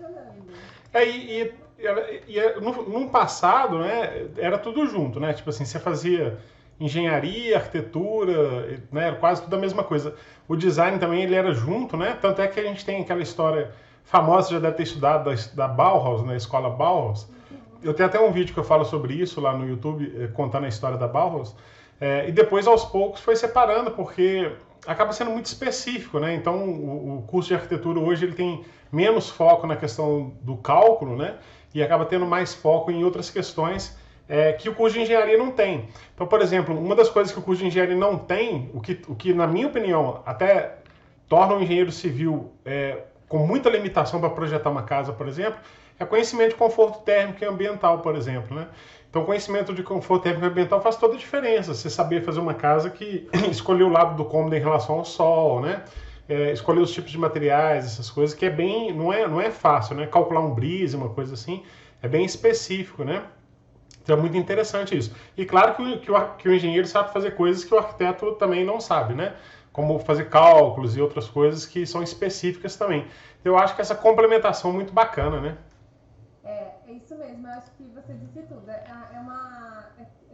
funcionando. No passado, né, era tudo junto, né? Tipo assim, você fazia engenharia, arquitetura, né, era quase tudo a mesma coisa. O design também ele era junto, né? Tanto é que a gente tem aquela história famosa, já deve ter estudado da Bauhaus, na escola Bauhaus. Eu tenho até um vídeo que eu falo sobre isso lá no YouTube, contando a história da Bauhaus. E depois, aos poucos, foi separando, porque acaba sendo muito específico, né? Então, o curso de arquitetura hoje ele tem menos foco na questão do cálculo, né? E acaba tendo mais foco em outras questões que o curso de engenharia não tem. Então, por exemplo, uma das coisas que o curso de engenharia não tem, o que na minha opinião, até torna um engenheiro civil com muita limitação para projetar uma casa, por exemplo, é conhecimento de conforto térmico e ambiental, por exemplo, né? Então, conhecimento de conforto térmico e ambiental faz toda a diferença. Você saber fazer uma casa que escolher o lado do cômodo em relação ao sol, né? Escolher os tipos de materiais, essas coisas, que não é fácil, né? Calcular um brise, uma coisa assim, é bem específico, né? Então é muito interessante isso. E claro que o engenheiro sabe fazer coisas que o arquiteto também não sabe, né? Como fazer cálculos e outras coisas que são específicas também. Eu acho que essa complementação é muito bacana, né? É isso mesmo, eu acho que você disse tudo. É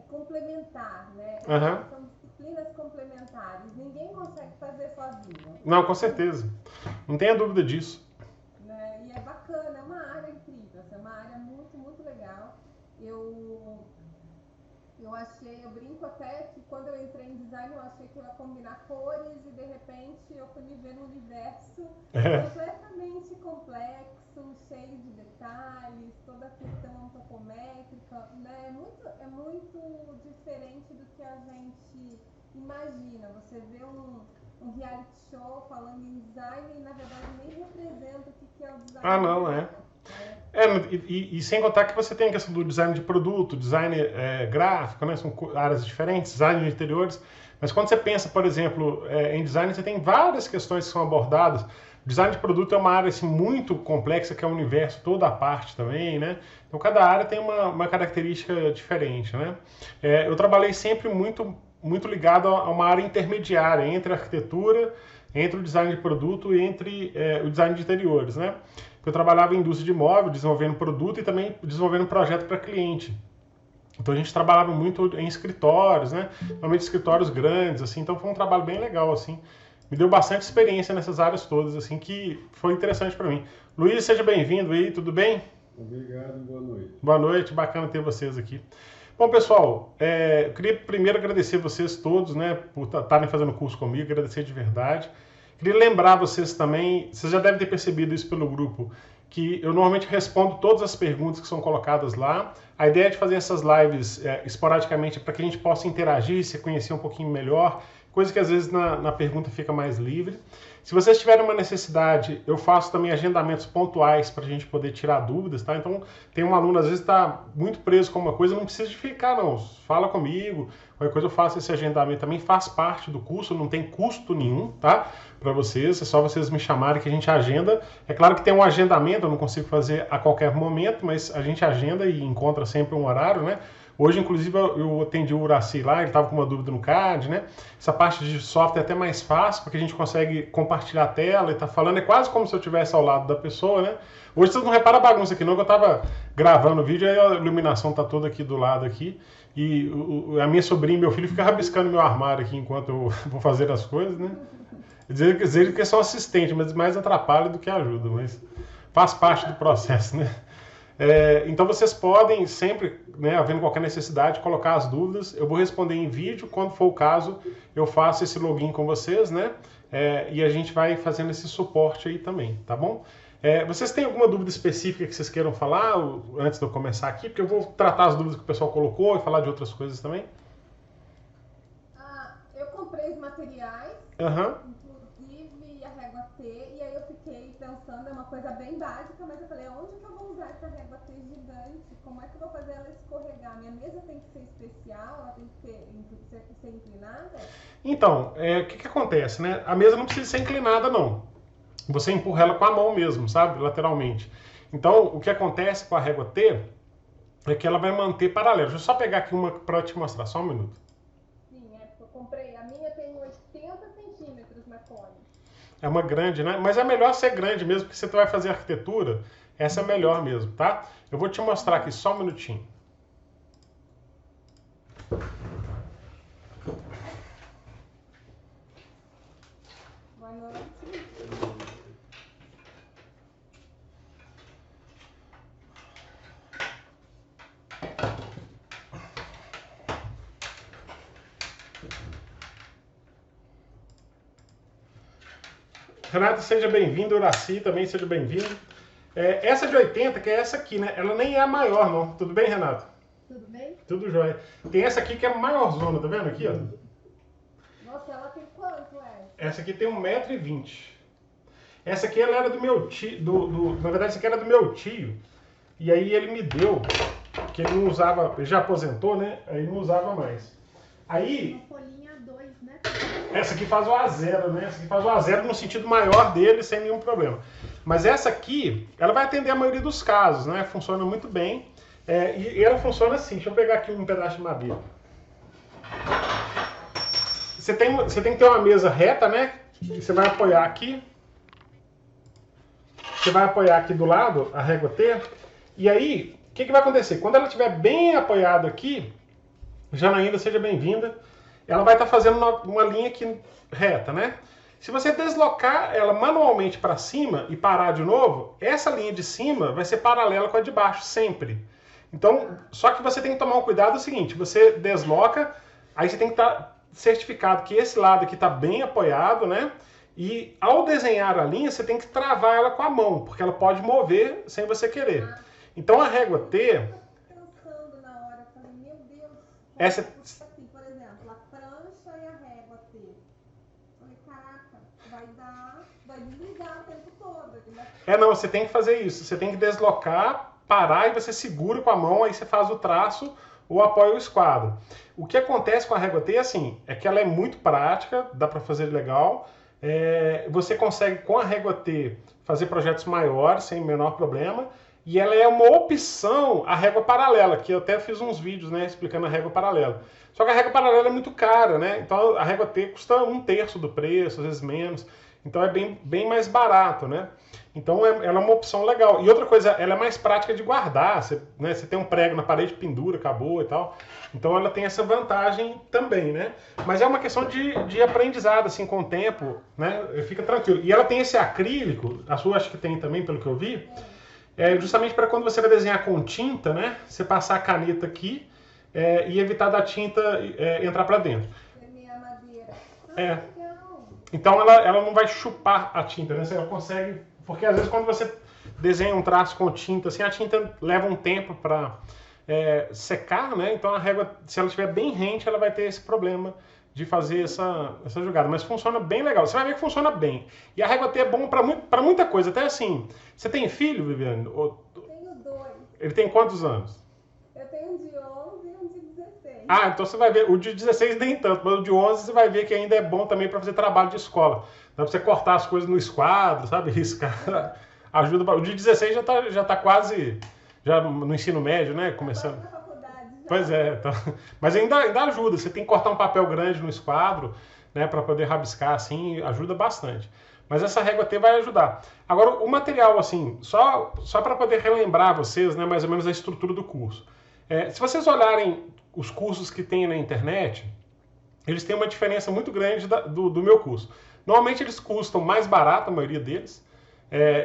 complementar, né? Uhum. São disciplinas complementares. Ninguém consegue fazer sozinho. Não, com certeza. Não tenha dúvida disso. Né? E é bacana, é uma área incrível, é uma área muito, muito legal. Eu brinco até que quando eu entrei em design eu achei que eu ia combinar cores e de repente eu fui me ver num universo completamente complexo, cheio de detalhes, toda a questão antropométrica, né? É muito diferente do que a gente imagina. Você vê um reality show falando em design e na verdade nem representa o que é o design. Ah, não, é. E sem contar que você tem a questão do design de produto, design gráfico, né? São áreas diferentes, design de interiores. Mas quando você pensa, por exemplo, em design, você tem várias questões que são abordadas. Design de produto é uma área assim, muito complexa, que é o universo toda a parte também, né? Então cada área tem uma característica diferente, né? Eu trabalhei sempre muito ligado a uma área intermediária entre a arquitetura, entre o design de produto e entre o design de interiores, né? Eu trabalhava em indústria de imóvel, desenvolvendo produto e também desenvolvendo projeto para cliente. Então a gente trabalhava muito em escritórios, né? Normalmente escritórios grandes, assim. Então foi um trabalho bem legal, assim. Me deu bastante experiência nessas áreas todas, assim, que foi interessante para mim. Luiz, seja bem-vindo aí, tudo bem? Obrigado, boa noite. Boa noite, bacana ter vocês aqui. Bom, pessoal, eu queria primeiro agradecer vocês todos, né, por estarem fazendo o curso comigo, agradecer de verdade. Queria lembrar vocês também, vocês já devem ter percebido isso pelo grupo, que eu normalmente respondo todas as perguntas que são colocadas lá. A ideia é de fazer essas lives esporadicamente para que a gente possa interagir, se conhecer um pouquinho melhor, coisa que às vezes na pergunta fica mais livre. Se vocês tiverem uma necessidade, eu faço também agendamentos pontuais para a gente poder tirar dúvidas, tá? Então, tem um aluno, às vezes, está muito preso com uma coisa, não precisa de ficar, não. Fala comigo, qualquer coisa eu faço esse agendamento também, faz parte do curso, não tem custo nenhum, tá? Para vocês, é só vocês me chamarem que a gente agenda. É claro que tem um agendamento, eu não consigo fazer a qualquer momento, mas a gente agenda e encontra sempre um horário, né? Hoje, inclusive, eu atendi o Uraci lá, ele estava com uma dúvida no CAD, né? Essa parte de software é até mais fácil, porque a gente consegue compartilhar a tela e tá falando, é quase como se eu estivesse ao lado da pessoa, né? Hoje vocês não reparam a bagunça aqui não, que eu estava gravando o vídeo, aí a iluminação tá toda aqui do lado aqui, e a minha sobrinha e meu filho ficam rabiscando meu armário aqui enquanto eu vou fazer as coisas, né? Dizer que são assistente, mas mais atrapalha do que ajuda, mas faz parte do processo, né? Então vocês podem sempre, né, havendo qualquer necessidade, colocar as dúvidas. Eu vou responder em vídeo, quando for o caso, eu faço esse login com vocês, né? E a gente vai fazendo esse suporte aí também, tá bom? Vocês têm alguma dúvida específica que vocês queiram falar antes de eu começar aqui? Porque eu vou tratar as dúvidas que o pessoal colocou e falar de outras coisas também. Eu comprei os materiais. Uhum. E aí eu fiquei pensando, é uma coisa bem básica, mas eu falei, onde que eu vou usar essa régua T gigante? Como é que eu vou fazer ela escorregar? Minha mesa tem que ser especial, ela tem que ser inclinada? Então, o que acontece, né? A mesa não precisa ser inclinada, não. Você empurra ela com a mão mesmo, sabe? Lateralmente. Então, o que acontece com a régua T é que ela vai manter paralelo. Deixa eu só pegar aqui uma para te mostrar, só um minuto. Sim, eu comprei. A minha tem 80 centímetros na cone. É uma grande, né? Mas é melhor ser grande mesmo, porque você vai fazer arquitetura, essa é melhor mesmo, tá? Eu vou te mostrar aqui só um minutinho. Boa noite. Renato, seja bem-vindo. Uraci também seja bem-vindo. Essa de 80, que é essa aqui, né? Ela nem é a maior, não. Tudo bem, Renato? Tudo bem? Tudo jóia. Tem essa aqui que é a maior zona, tá vendo aqui, ó? Nossa, ela tem quanto, Essa aqui tem 1,20 m. Essa aqui ela era do meu tio, na verdade essa aqui era do meu tio. E aí ele me deu, que ele não usava, ele já aposentou, né? Aí não usava mais. Aí... Uma folhinha 2, né? Essa aqui faz o A0, né? Essa aqui faz o A0 no sentido maior dele, sem nenhum problema. Mas essa aqui, ela vai atender a maioria dos casos, né? Funciona muito bem. E ela funciona assim. Deixa eu pegar aqui um pedaço de madeira. Você tem que ter uma mesa reta, né? Você vai apoiar aqui. Você vai apoiar aqui do lado a régua T. E aí, o que vai acontecer? Quando ela estiver bem apoiada aqui, Janaína, seja bem-vinda. Ela vai estar fazendo uma linha aqui reta, né? Se você deslocar ela manualmente para cima e parar de novo, essa linha de cima vai ser paralela com a de baixo, sempre. Então, só que você tem que tomar um cuidado o seguinte, você desloca, aí você tem que estar certificado que esse lado aqui está bem apoiado, né? E ao desenhar a linha, você tem que travar ela com a mão, porque ela pode mover sem você querer. Então a régua T... Pensando na hora, eu falei, meu Deus, essa... assim, por exemplo, a prancha e a régua T. Eu falei, caraca, vai desligar o tempo todo. Não, você tem que fazer isso, você tem que deslocar, parar e você segura com a mão, aí você faz o traço ou apoia o esquadro. O que acontece com a régua T, assim, é que ela é muito prática, dá para fazer legal. Você consegue com a régua T fazer projetos maiores sem o menor problema, e ela é uma opção à régua paralela, que eu até fiz uns vídeos, né, explicando a régua paralela. Só que a régua paralela é muito cara, né? Então a régua T custa 1/3 do preço, às vezes menos. Então é bem mais barato, né? Então ela é uma opção legal. E outra coisa, ela é mais prática de guardar. Você tem um prego na parede, pendura, acabou e tal. Então ela tem essa vantagem também, né? Mas é uma questão de aprendizado, assim, com o tempo, né? Fica tranquilo. E ela tem esse acrílico, a sua acho que tem também, pelo que eu vi, justamente para quando você vai desenhar com tinta, né? Você passar a caneta aqui e evitar da tinta entrar para dentro. Minha madeira. Então ela não vai chupar a tinta, né? Você consegue... Porque às vezes quando você desenha um traço com tinta, assim, a tinta leva um tempo para secar, né? Então a régua, se ela estiver bem rente, ela vai ter esse problema de fazer essa jogada. Mas funciona bem legal. Você vai ver que funciona bem. E a régua T é bom para muita coisa. Até assim, você tem filho, Viviane? Tenho 2. Ele tem quantos anos? Eu tenho um de 11 e um de 16. Então você vai ver, o de 16 nem tanto, mas o de 11 você vai ver que ainda é bom também para fazer trabalho de escola. Dá para você cortar as coisas no esquadro, sabe? Riscar. Ajuda. O de 16 já tá quase já no ensino médio, né? Começando. Na faculdade, já. Pois é. Então... Mas ainda ajuda. Você tem que cortar um papel grande no esquadro, né? Para poder rabiscar assim, ajuda bastante. Mas essa régua T vai ajudar. Agora, o material, assim, só para poder relembrar vocês, né? Mais ou menos a estrutura do curso. Se vocês olharem os cursos que tem na internet, eles têm uma diferença muito grande do meu curso. Normalmente eles custam mais barato, a maioria deles,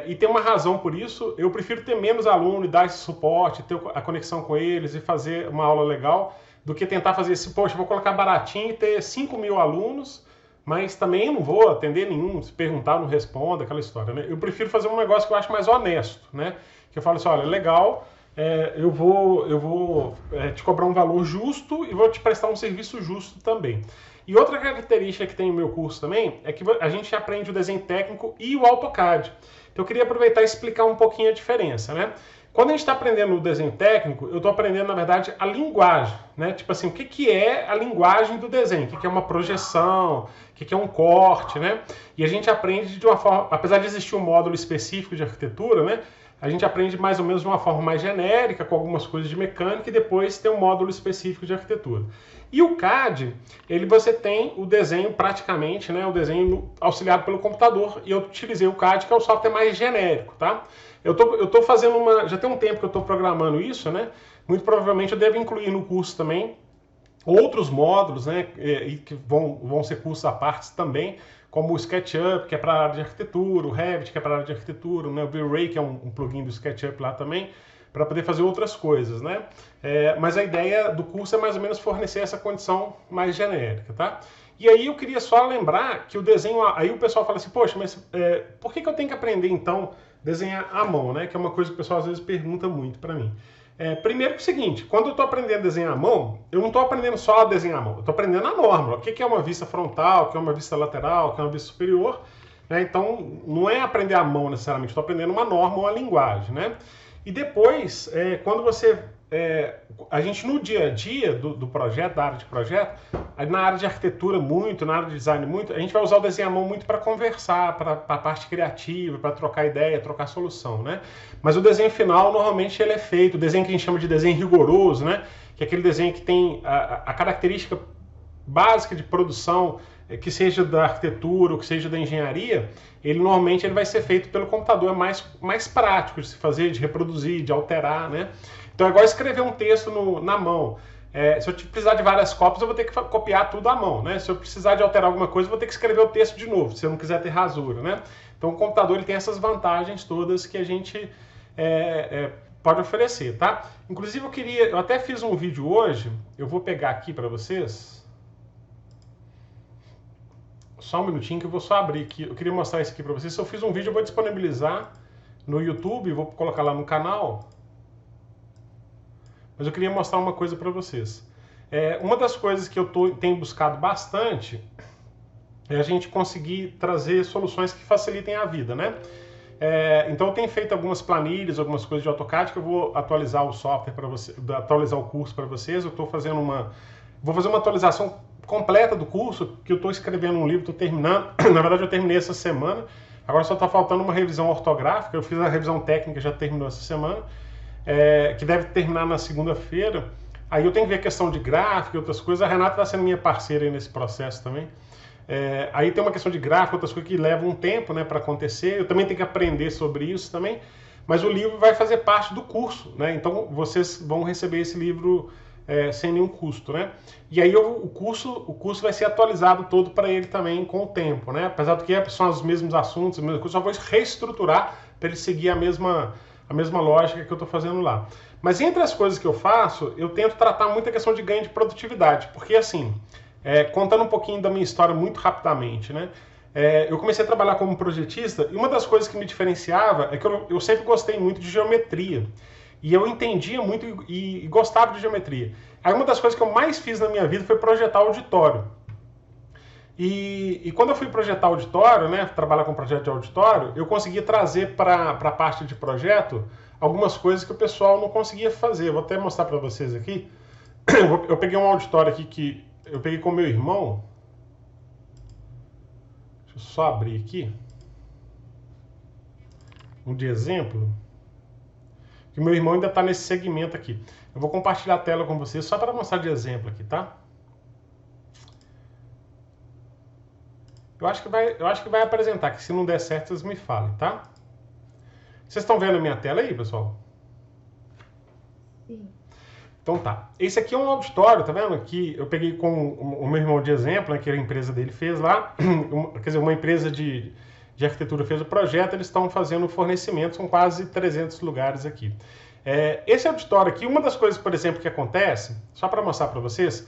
e tem uma razão por isso. Eu prefiro ter menos aluno e dar esse suporte, ter a conexão com eles e fazer uma aula legal, do que tentar fazer esse, poxa, vou colocar baratinho e ter 5.000 alunos, mas também não vou atender nenhum, se perguntar não responda, aquela história, né? Eu prefiro fazer um negócio que eu acho mais honesto, né? Que eu falo assim, olha, legal, eu vou te cobrar um valor justo e vou te prestar um serviço justo também. E outra característica que tem no meu curso também é que a gente aprende o desenho técnico e o AutoCAD. Então eu queria aproveitar e explicar um pouquinho a diferença, né? Quando a gente está aprendendo o desenho técnico, eu estou aprendendo, na verdade, a linguagem, né? Tipo assim, o que é a linguagem do desenho? O que é uma projeção? O que é um corte, né? E a gente aprende de uma forma, apesar de existir um módulo específico de arquitetura, né? a gente aprende mais ou menos de uma forma mais genérica, com algumas coisas de mecânica, e depois tem um módulo específico de arquitetura. E o CAD, você tem o desenho praticamente, né, o desenho auxiliado pelo computador, e eu utilizei o CAD, que é o software mais genérico, tá? Eu tô fazendo já tem um tempo que eu estou programando isso, né? Muito provavelmente eu devo incluir no curso também outros módulos, né, e que vão ser cursos à parte também, como o SketchUp, que é para a área de arquitetura, o Revit, que é para a área de arquitetura, né, o V-Ray, que é um plugin do SketchUp lá também, para poder fazer outras coisas, né? Mas a ideia do curso é mais ou menos fornecer essa condição mais genérica, tá? E aí eu queria só lembrar que o desenho, aí o pessoal fala assim, poxa, mas por que eu tenho que aprender então desenhar à mão, né? Que é uma coisa que o pessoal às vezes pergunta muito para mim. Primeiro que é o seguinte, quando eu estou aprendendo a desenhar à mão, eu não estou aprendendo só a desenhar à mão, eu estou aprendendo a norma, o que é uma vista frontal, o que é uma vista lateral, o que é uma vista superior, né? Então não é aprender à mão necessariamente, estou aprendendo uma norma ou uma linguagem, né? E depois, quando a gente no dia a dia do projeto, da área de projeto, na área de arquitetura muito, na área de design muito, a gente vai usar o desenho à mão muito para conversar, para a parte criativa, para trocar ideia, trocar solução, né? Mas o desenho final, normalmente, ele é feito, o desenho que a gente chama de desenho rigoroso, né? Que é aquele desenho que tem a característica básica de produção, que seja da arquitetura ou que seja da engenharia, normalmente ele vai ser feito pelo computador, é mais prático de se fazer, de reproduzir, de alterar, né? Então é igual escrever um texto na mão. Se eu precisar de várias cópias, eu vou ter que copiar tudo à mão, né? Se eu precisar de alterar alguma coisa, eu vou ter que escrever o texto de novo, se eu não quiser ter rasura, né? Então o computador ele tem essas vantagens todas que a gente pode oferecer, tá? Inclusive eu até fiz um vídeo hoje, eu vou pegar aqui para vocês. Só um minutinho que eu vou só abrir aqui. Eu queria mostrar isso aqui para vocês. Se eu fiz um vídeo, eu vou disponibilizar no YouTube, vou colocar lá no canal. Mas eu queria mostrar uma coisa para vocês. Uma das coisas que eu tenho buscado bastante é a gente conseguir trazer soluções que facilitem a vida, né? Então eu tenho feito algumas planilhas, algumas coisas de AutoCAD que eu vou atualizar o software para vocês, atualizar o curso para vocês. Eu estou fazendo vou fazer uma atualização completa do curso, que eu estou escrevendo um livro, estou terminando. Na verdade eu terminei essa semana. Agora só está faltando uma revisão ortográfica. Eu fiz a revisão técnica, já terminou essa semana. Que deve terminar na segunda-feira. Aí eu tenho que ver a questão de gráfico e outras coisas. A Renata está sendo minha parceira aí nesse processo também. Aí tem uma questão de gráfico, outras coisas que levam um tempo, né, para acontecer. Eu também tenho que aprender sobre isso também. Mas o livro vai fazer parte do curso, né? Então vocês vão receber esse livro sem nenhum custo, né? E aí o curso vai ser atualizado todo para ele também com o tempo, né? Apesar do que são os mesmos assuntos, eu só vou reestruturar para ele seguir a mesma lógica que eu estou fazendo lá. Mas entre as coisas que eu faço, eu tento tratar muito a questão de ganho de produtividade, porque assim, contando um pouquinho da minha história muito rapidamente, né? Eu comecei a trabalhar como projetista e uma das coisas que me diferenciava é que eu sempre gostei muito de geometria. E eu entendia muito e gostava de geometria. Aí uma das coisas que eu mais fiz na minha vida foi projetar auditório. E quando eu fui projetar auditório, né, trabalhar com projeto de auditório, eu conseguia trazer para a parte de projeto algumas coisas que o pessoal não conseguia fazer. Vou até mostrar para vocês aqui. Eu peguei um auditório aqui que eu peguei com meu irmão. Deixa eu só abrir aqui. Um de exemplo. Que o meu irmão ainda está nesse segmento aqui. Eu vou compartilhar a tela com vocês só para mostrar de exemplo aqui, tá? Eu acho que vai apresentar, que se não der certo, vocês me falem, tá? Vocês estão vendo a minha tela aí, pessoal? Sim. Então tá. Esse aqui é um auditório, tá vendo? Que eu peguei com o meu irmão de exemplo, né, que a empresa dele fez lá. Quer dizer, uma empresa de arquitetura fez o projeto, eles estão fazendo fornecimento, são quase 300 lugares aqui. Esse auditório aqui, uma das coisas, por exemplo, que acontece, só para mostrar para vocês,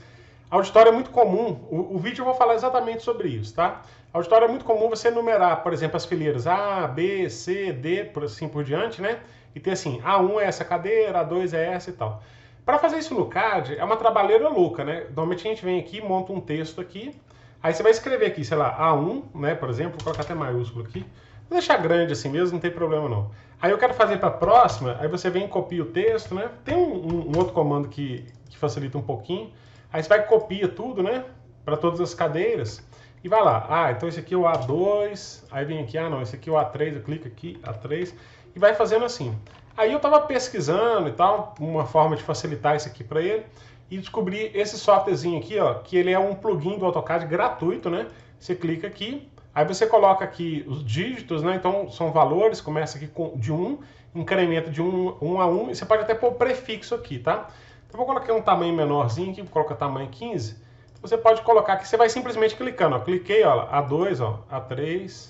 auditório é muito comum, o vídeo eu vou falar exatamente sobre isso, tá? Auditório é muito comum você numerar, por exemplo, as fileiras A, B, C, D, por assim por diante, né? E ter assim, A1 é essa cadeira, A2 é essa e tal. Para fazer isso no CAD, é uma trabalheira louca, né? Normalmente a gente vem aqui, monta um texto aqui, aí você vai escrever aqui, sei lá, A1, né, por exemplo, vou colocar até maiúsculo aqui. Vou deixar grande assim mesmo, não tem problema não. Aí eu quero fazer para a próxima, aí você vem e copia o texto, né? Tem um outro comando que facilita um pouquinho. Aí você vai e copia tudo, né? Para todas as cadeiras. E vai lá. Então esse aqui é o A2. Aí vem aqui, não, esse aqui é o A3. Eu clico aqui, A3. e vai fazendo assim. Aí eu estava pesquisando e tal, uma forma de facilitar isso aqui para ele, e descobri esse softwarezinho aqui, ó, que ele é um plugin do AutoCAD gratuito, né? Você clica aqui, aí você coloca aqui os dígitos, né? Então são valores, começa aqui de 1, incrementa de 1 a 1, e você pode até pôr prefixo aqui, tá? Então eu vou colocar um tamanho menorzinho aqui, vou colocar tamanho 15. Então, você pode colocar aqui, você vai simplesmente clicando, ó. Cliquei, ó, A2, ó, A3,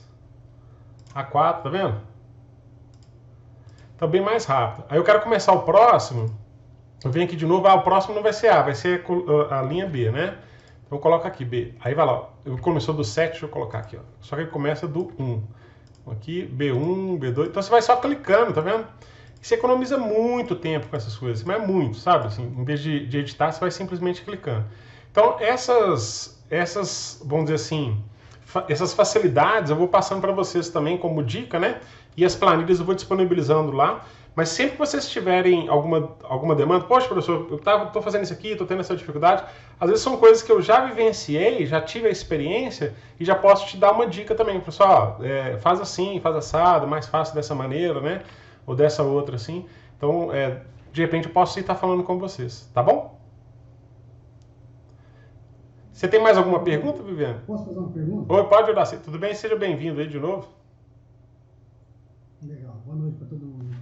A4, tá vendo? Tá bem mais rápido. Aí eu quero começar o próximo, eu venho aqui de novo, o próximo não vai ser A, vai ser a linha B, né? Então eu coloco aqui B. Aí vai lá, ó. Começou do 7, deixa eu colocar aqui, ó. Só que ele começa do 1. Aqui, B1, B2. Então você vai só clicando, tá vendo? E você economiza muito tempo com essas coisas, mas é muito, sabe? Assim, em vez de editar, você vai simplesmente clicando. Então essas, vamos dizer assim, essas facilidades eu vou passando para vocês também como dica, né? E as planilhas eu vou disponibilizando lá. Mas sempre que vocês tiverem alguma demanda, poxa, professor, eu estou fazendo isso aqui, estou tendo essa dificuldade, às vezes são coisas que eu já vivenciei, já tive a experiência e já posso te dar uma dica também. Pessoal, faz assim, faz assado, mais fácil dessa maneira, né? Ou dessa outra, assim. Então, de repente eu posso estar falando com vocês, tá bom? Você tem mais alguma pergunta, Viviane? Posso fazer uma pergunta? Oi, pode, Horácio. Tudo bem? Seja bem-vindo aí de novo. Legal. Boa noite para todo mundo.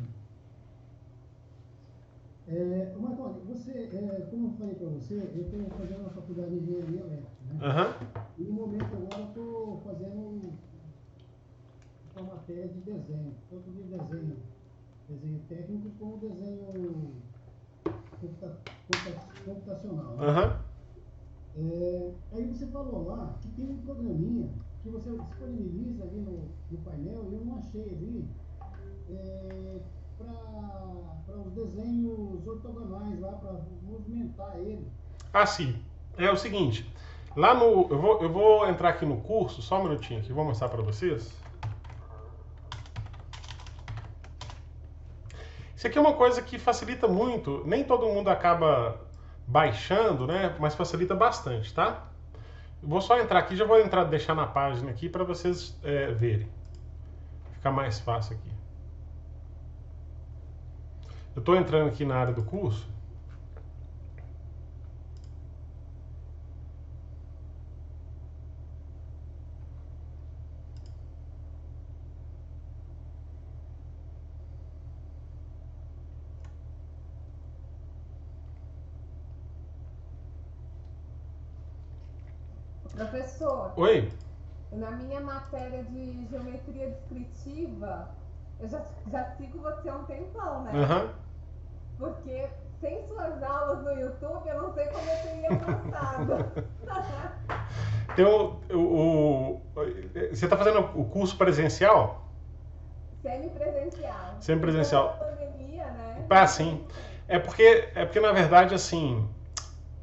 Marcão, você, como eu falei para você, eu estou fazendo uma faculdade de engenharia elétrica, né? Uhum. E no momento agora eu estou fazendo uma matéria de desenho, tanto de desenho técnico como desenho computacional. Uhum. Aí você falou lá que tem um programinha que você disponibiliza ali no painel, e eu não achei ali para os desenhos ortogonais lá, para movimentar ele. Ah, sim. É o seguinte, lá no... Eu vou entrar aqui no curso, só um minutinho aqui, vou mostrar para vocês. Isso aqui é uma coisa que facilita muito, nem todo mundo acaba baixando, né? Mas facilita bastante, tá? Eu vou só entrar aqui, já vou deixar na página aqui para vocês verem. Fica mais fácil aqui. Eu estou entrando aqui na área do curso. Professor, Oi? na minha matéria de geometria descritiva, eu já sigo você há um tempão, né? Uhum. Porque sem suas aulas no YouTube, eu não sei como eu teria passado. Você está fazendo o curso presencial? Semipresencial. Semipresencial. Pandemia, né? Ah, sim. É porque na verdade, assim,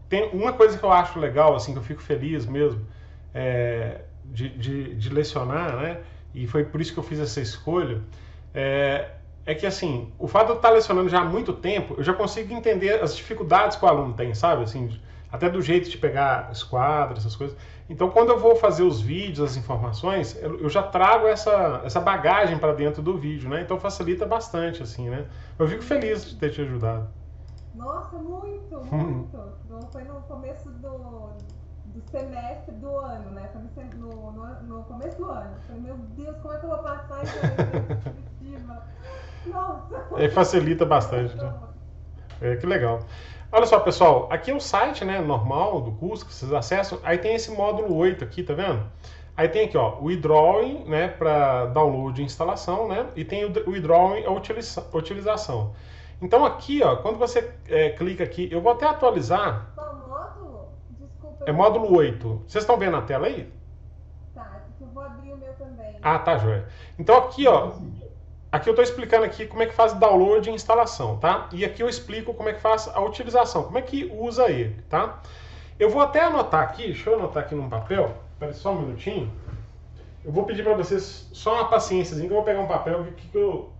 tem uma coisa que eu acho legal, assim, que eu fico feliz mesmo, de lecionar, né? E foi por isso que eu fiz essa escolha. É que, assim, o fato de eu estar lecionando já há muito tempo, eu já consigo entender as dificuldades que o aluno tem, sabe? Assim, até do jeito de pegar esquadro, essas coisas. Então, quando eu vou fazer os vídeos, as informações, eu já trago essa bagagem para dentro do vídeo, né? Então, facilita bastante, assim, né? Eu fico feliz de ter te ajudado. Nossa, muito, muito. Foi no começo do semestre do ano, né? Foi no começo do ano. Falei, meu Deus, como é que eu vou passar isso descritiva? Nossa! Facilita bastante, né? Que legal. Olha só, pessoal, aqui é o site, né, normal do curso que vocês acessam. Aí tem esse módulo 8 aqui, tá vendo? Aí tem aqui, ó, o eDrawing, né, para download e instalação, né? E tem o eDrawing, a utilização. Então aqui, ó, quando você clica aqui, eu vou até atualizar. Qual módulo? Desculpa. É módulo 8. Vocês estão vendo a tela aí? Tá, eu vou abrir o meu também. Ah, tá, joia. Então aqui, ó, aqui eu estou explicando aqui como é que faz download e instalação, tá? E aqui eu explico como é que faz a utilização, como é que usa ele, tá? Eu vou até anotar aqui, deixa eu anotar aqui num papel, espera só um minutinho. Eu vou pedir para vocês só uma paciênciazinha, que eu vou pegar um papel aqui que eu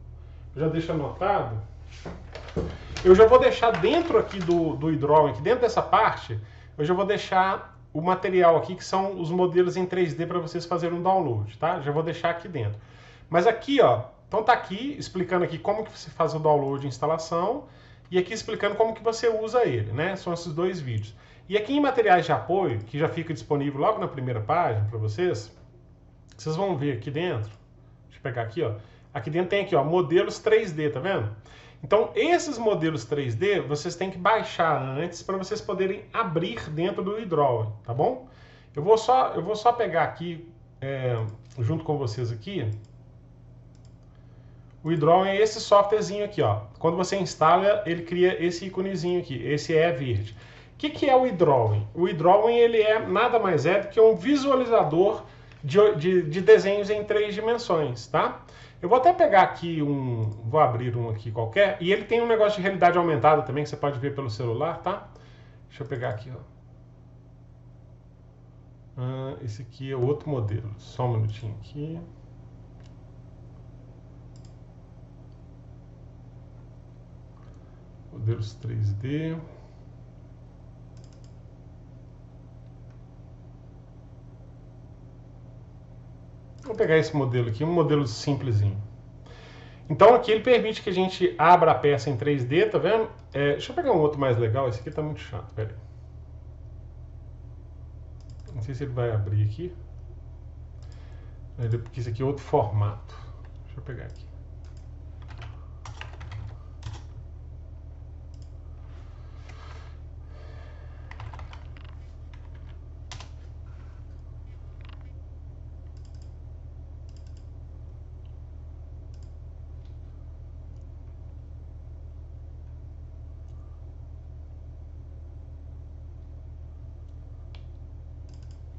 já deixo anotado. Eu já vou deixar dentro aqui do eDrawing, aqui dentro dessa parte, eu já vou deixar o material aqui, que são os modelos em 3D para vocês fazerem um download, tá? Já vou deixar aqui dentro. Mas aqui, ó, Então tá aqui explicando aqui como que você faz o download e instalação e aqui explicando como que você usa ele, né? São esses dois vídeos. E aqui em materiais de apoio, que já fica disponível logo na primeira página para vocês, vocês vão ver aqui dentro. Deixa eu pegar aqui, ó. Aqui dentro tem aqui, ó, modelos 3D, tá vendo? Então, esses modelos 3D, vocês têm que baixar antes para vocês poderem abrir dentro do eDrawing, tá bom? Eu vou só pegar aqui, junto com vocês aqui, o eDrawing é esse softwarezinho aqui, ó. Quando você instala, ele cria esse íconezinho aqui, esse verde. O que é o eDrawing? O eDrawing, ele nada mais é do que um visualizador de desenhos em 3 dimensões, tá? Eu vou até pegar aqui vou abrir um aqui qualquer, e ele tem um negócio de realidade aumentada também, que você pode ver pelo celular, tá? Deixa eu pegar aqui, ó. Esse aqui é outro modelo, só um minutinho aqui. Modelos 3D. Vou pegar esse modelo aqui, um modelo simplesinho. Então aqui ele permite que a gente abra a peça em 3D, tá vendo? Deixa eu pegar um outro mais legal, esse aqui tá muito chato, pera aí. Não sei se ele vai abrir aqui. Porque esse aqui é outro formato. Deixa eu pegar aqui.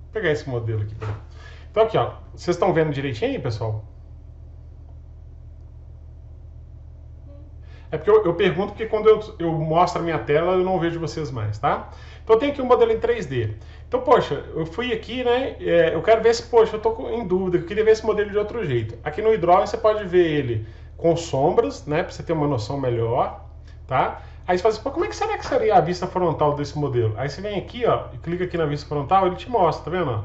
Vou pegar esse modelo aqui. Então aqui, ó. Vocês estão vendo direitinho aí, pessoal? É porque eu pergunto porque quando eu mostro a minha tela eu não vejo vocês mais, tá? Então eu tenho aqui um modelo em 3D. Então, poxa, eu fui aqui, né? Eu quero ver se, poxa, eu tô em dúvida, eu queria ver esse modelo de outro jeito. Aqui no eDrawing você pode ver ele com sombras, né? Pra você ter uma noção melhor, tá? Aí você fala assim, pô, como é que seria a vista frontal desse modelo? Aí você vem aqui, ó, e clica aqui na vista frontal, ele te mostra, tá vendo? Ó,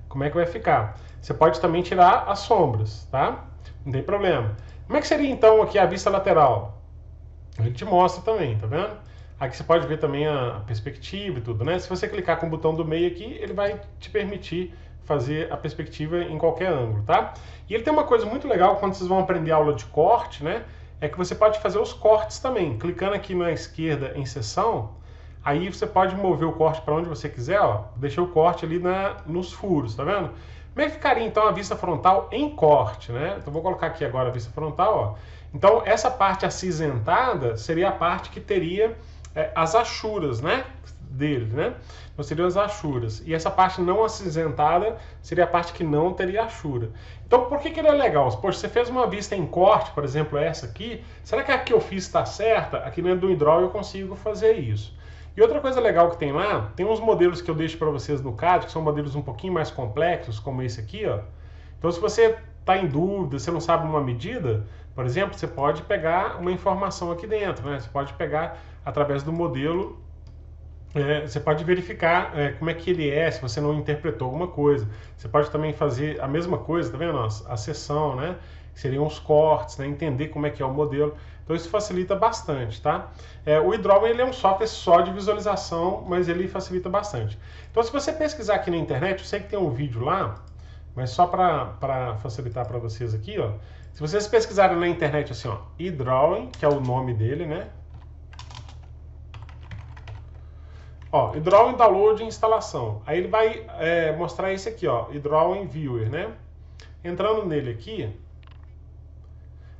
como é que vai ficar. Você pode também tirar as sombras, tá? Não tem problema. Como é que seria então aqui a vista lateral? Ele te mostra também, tá vendo? Aqui você pode ver também a perspectiva e tudo, né? Se você clicar com o botão do meio aqui, ele vai te permitir fazer a perspectiva em qualquer ângulo, tá? E ele tem uma coisa muito legal quando vocês vão aprender aula de corte, né? É que você pode fazer os cortes também. Clicando aqui na esquerda em seção, aí você pode mover o corte para onde você quiser, ó. Deixa o corte ali nos furos, tá vendo? Como é que ficaria então a vista frontal em corte, né? Então vou colocar aqui agora a vista frontal, ó. Então essa parte acinzentada seria a parte que teria as achuras, né? Dele, né? Então seriam as achuras. E essa parte não acinzentada seria a parte que não teria achura. Então por que ele é legal? Poxa, você fez uma vista em corte, por exemplo, essa aqui. Será que a que eu fiz está certa? Aqui dentro do eDrawing eu consigo fazer isso. E outra coisa legal que tem lá, tem uns modelos que eu deixo para vocês no CAD, que são modelos um pouquinho mais complexos, como esse aqui, ó. Então se você está em dúvida, você não sabe uma medida, por exemplo, você pode pegar uma informação aqui dentro, né? Você pode pegar através do modelo, você pode verificar como é que ele se você não interpretou alguma coisa. Você pode também fazer a mesma coisa, tá vendo? A seção, né? Que seriam os cortes, né? Entender como é que é o modelo. Então isso facilita bastante, tá? O eDrawing ele é um software só de visualização, mas ele facilita bastante. Então se você pesquisar aqui na internet, eu sei que tem um vídeo lá, mas só para facilitar para vocês aqui, ó. Se vocês pesquisarem na internet assim, ó, eDrawing, que é o nome dele, né? Ó, eDrawing Download e Instalação. Aí ele vai mostrar esse aqui, ó, eDrawing Viewer, né? Entrando nele aqui,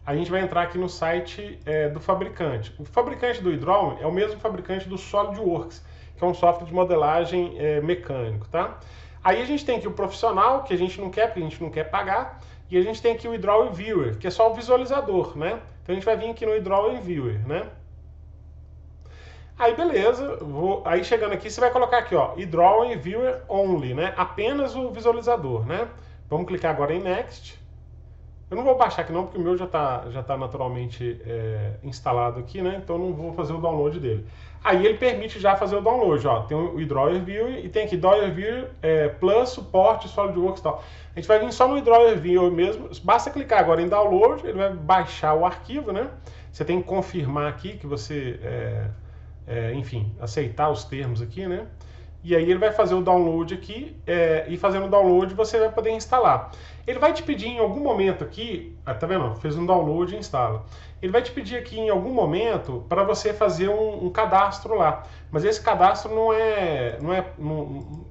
a gente vai entrar aqui no site do fabricante. O fabricante do eDrawing é o mesmo fabricante do SolidWorks, que é um software de modelagem mecânico, tá? Aí a gente tem aqui o profissional, que a gente não quer, porque a gente não quer pagar, e a gente tem aqui o eDrawing Viewer, que é só o visualizador, né? Então a gente vai vir aqui no eDrawing Viewer, né? Aí beleza, aí chegando aqui você vai colocar aqui, ó, eDrawing Viewer Only, né? Apenas o visualizador, né? Vamos clicar agora em Next. Eu não vou baixar aqui não, porque o meu já tá naturalmente instalado aqui, né? Então não vou fazer o download dele. Aí ele permite já fazer o download, ó. Tem o Drawer View e tem aqui Drawer View Plus, suporte, SolidWorks e tal. A gente vai vir só no Drawer View mesmo. Basta clicar agora em download, ele vai baixar o arquivo, né? Você tem que confirmar aqui que você, enfim, aceitar os termos aqui, né? E aí ele vai fazer o download aqui, e fazendo o download você vai poder instalar. Ele vai te pedir em algum momento aqui, tá vendo? Fez um download e instala. Ele vai te pedir aqui em algum momento para você fazer um cadastro lá. Mas esse cadastro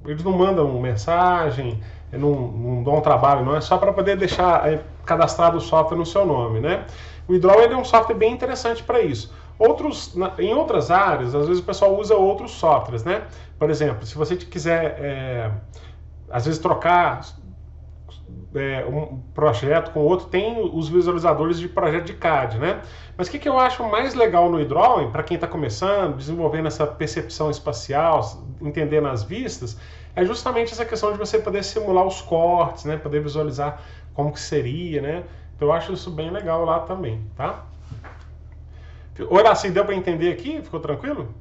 eles não mandam mensagem, não dão um trabalho, não é só para poder deixar cadastrado o software no seu nome, né? O Hydral é um software bem interessante para isso. Em outras áreas, às vezes o pessoal usa outros softwares, né? Por exemplo, se você quiser, às vezes, trocar um projeto com outro, tem os visualizadores de projeto de CAD, né? Mas o que eu acho mais legal no eDrawing, para quem está começando, desenvolvendo essa percepção espacial, entendendo as vistas, é justamente essa questão de você poder simular os cortes, né? Poder visualizar como que seria, né? Então eu acho isso bem legal lá também, tá? Horácio, deu para entender aqui? Ficou tranquilo?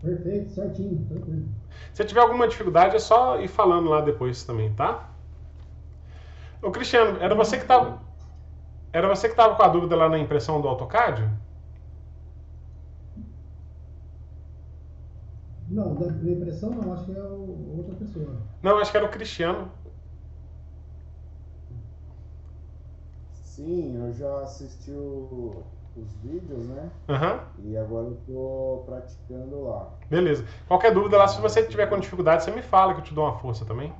Perfeito, certinho, tranquilo. Se tiver alguma dificuldade, é só ir falando lá depois também, tá? Ô, Cristiano, era você que estava com a dúvida lá na impressão do AutoCAD? Não, da impressão não, acho que é outra pessoa. Não, acho que era o Cristiano. Sim, eu já assisti os vídeos, né? Aham. E agora eu tô praticando lá. Beleza. Qualquer dúvida lá, se você tiver com dificuldade, você me fala que eu te dou uma força também.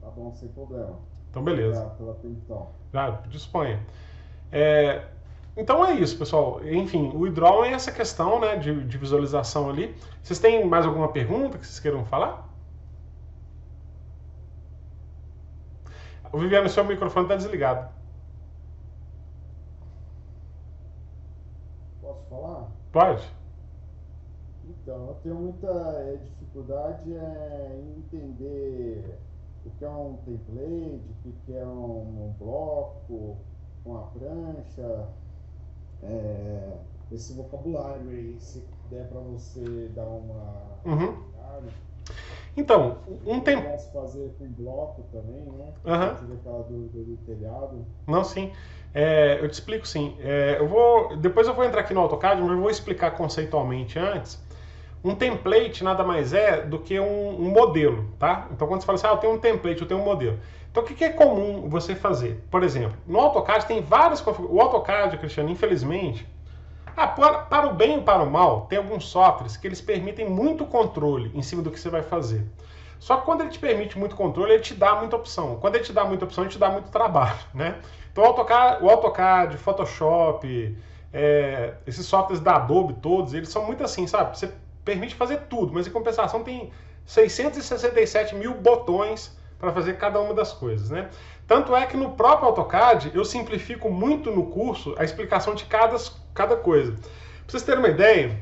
Tá bom, sem problema. Então, beleza. Obrigado pela atenção. Já, disponha. Então é isso, pessoal. Enfim, o eDrawing é essa questão, né, de visualização ali. Vocês têm mais alguma pergunta que vocês queiram falar? O Viviano, seu microfone está desligado. Posso falar? Pode? Então, eu tenho muita dificuldade em entender o que é um template, o que é um bloco, uma prancha, esse vocabulário aí, se der para você dar uma... Então, Eu posso fazer com bloco também, né? Uhum. Tive aquela dúvida do telhado. Não, sim. Eu te explico sim. Depois eu vou entrar aqui no AutoCAD, mas eu vou explicar conceitualmente antes. Um template nada mais é do que um modelo, tá? Então quando você fala assim, eu tenho um template, eu tenho um modelo. Então o que é comum você fazer? Por exemplo, no AutoCAD tem várias configurações. O AutoCAD, Cristiano, infelizmente, para o bem e para o mal, tem alguns softwares que eles permitem muito controle em cima do que você vai fazer. Só que quando ele te permite muito controle, ele te dá muita opção. Quando ele te dá muita opção, ele te dá muito trabalho, né? Então o AutoCAD, Photoshop, esses softwares da Adobe todos, eles são muito assim, sabe? Você permite fazer tudo, mas em compensação tem 667 mil botões para fazer cada uma das coisas, né? Tanto é que no próprio AutoCAD eu simplifico muito no curso a explicação de cada coisa. Para vocês terem uma ideia,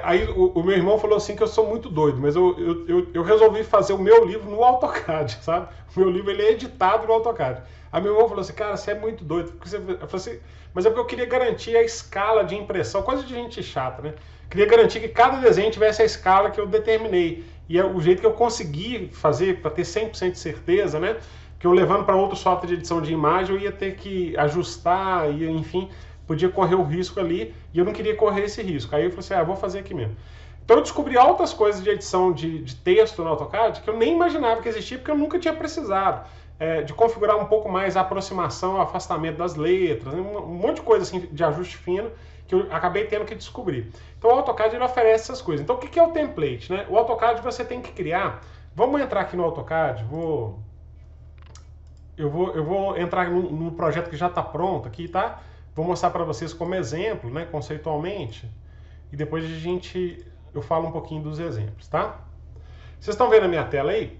aí o meu irmão falou assim que eu sou muito doido, mas eu resolvi fazer o meu livro no AutoCAD, sabe? O meu livro ele é editado no AutoCAD. Aí meu irmão falou assim, cara, você é muito doido. Eu falei assim, mas é porque eu queria garantir a escala de impressão, coisa de gente chata, né? Queria garantir que cada desenho tivesse a escala que eu determinei. E é o jeito que eu consegui fazer, para ter 100% de certeza, né? Que eu levando para outro software de edição de imagem, eu ia ter que ajustar, e enfim, podia correr o risco ali, e eu não queria correr esse risco. Aí eu falei assim, vou fazer aqui mesmo. Então eu descobri altas coisas de edição de texto no AutoCAD que eu nem imaginava que existia, porque eu nunca tinha precisado. De configurar um pouco mais a aproximação, o afastamento das letras, um monte de coisa assim de ajuste fino, que eu acabei tendo que descobrir. Então o AutoCAD ele oferece essas coisas. Então o que é o template, né? O AutoCAD você tem que criar. Vamos entrar aqui no AutoCAD. Eu vou entrar no projeto que já está pronto aqui, tá? Vou mostrar para vocês como exemplo, né, conceitualmente. E depois eu falo um pouquinho dos exemplos, tá? Vocês estão vendo a minha tela aí?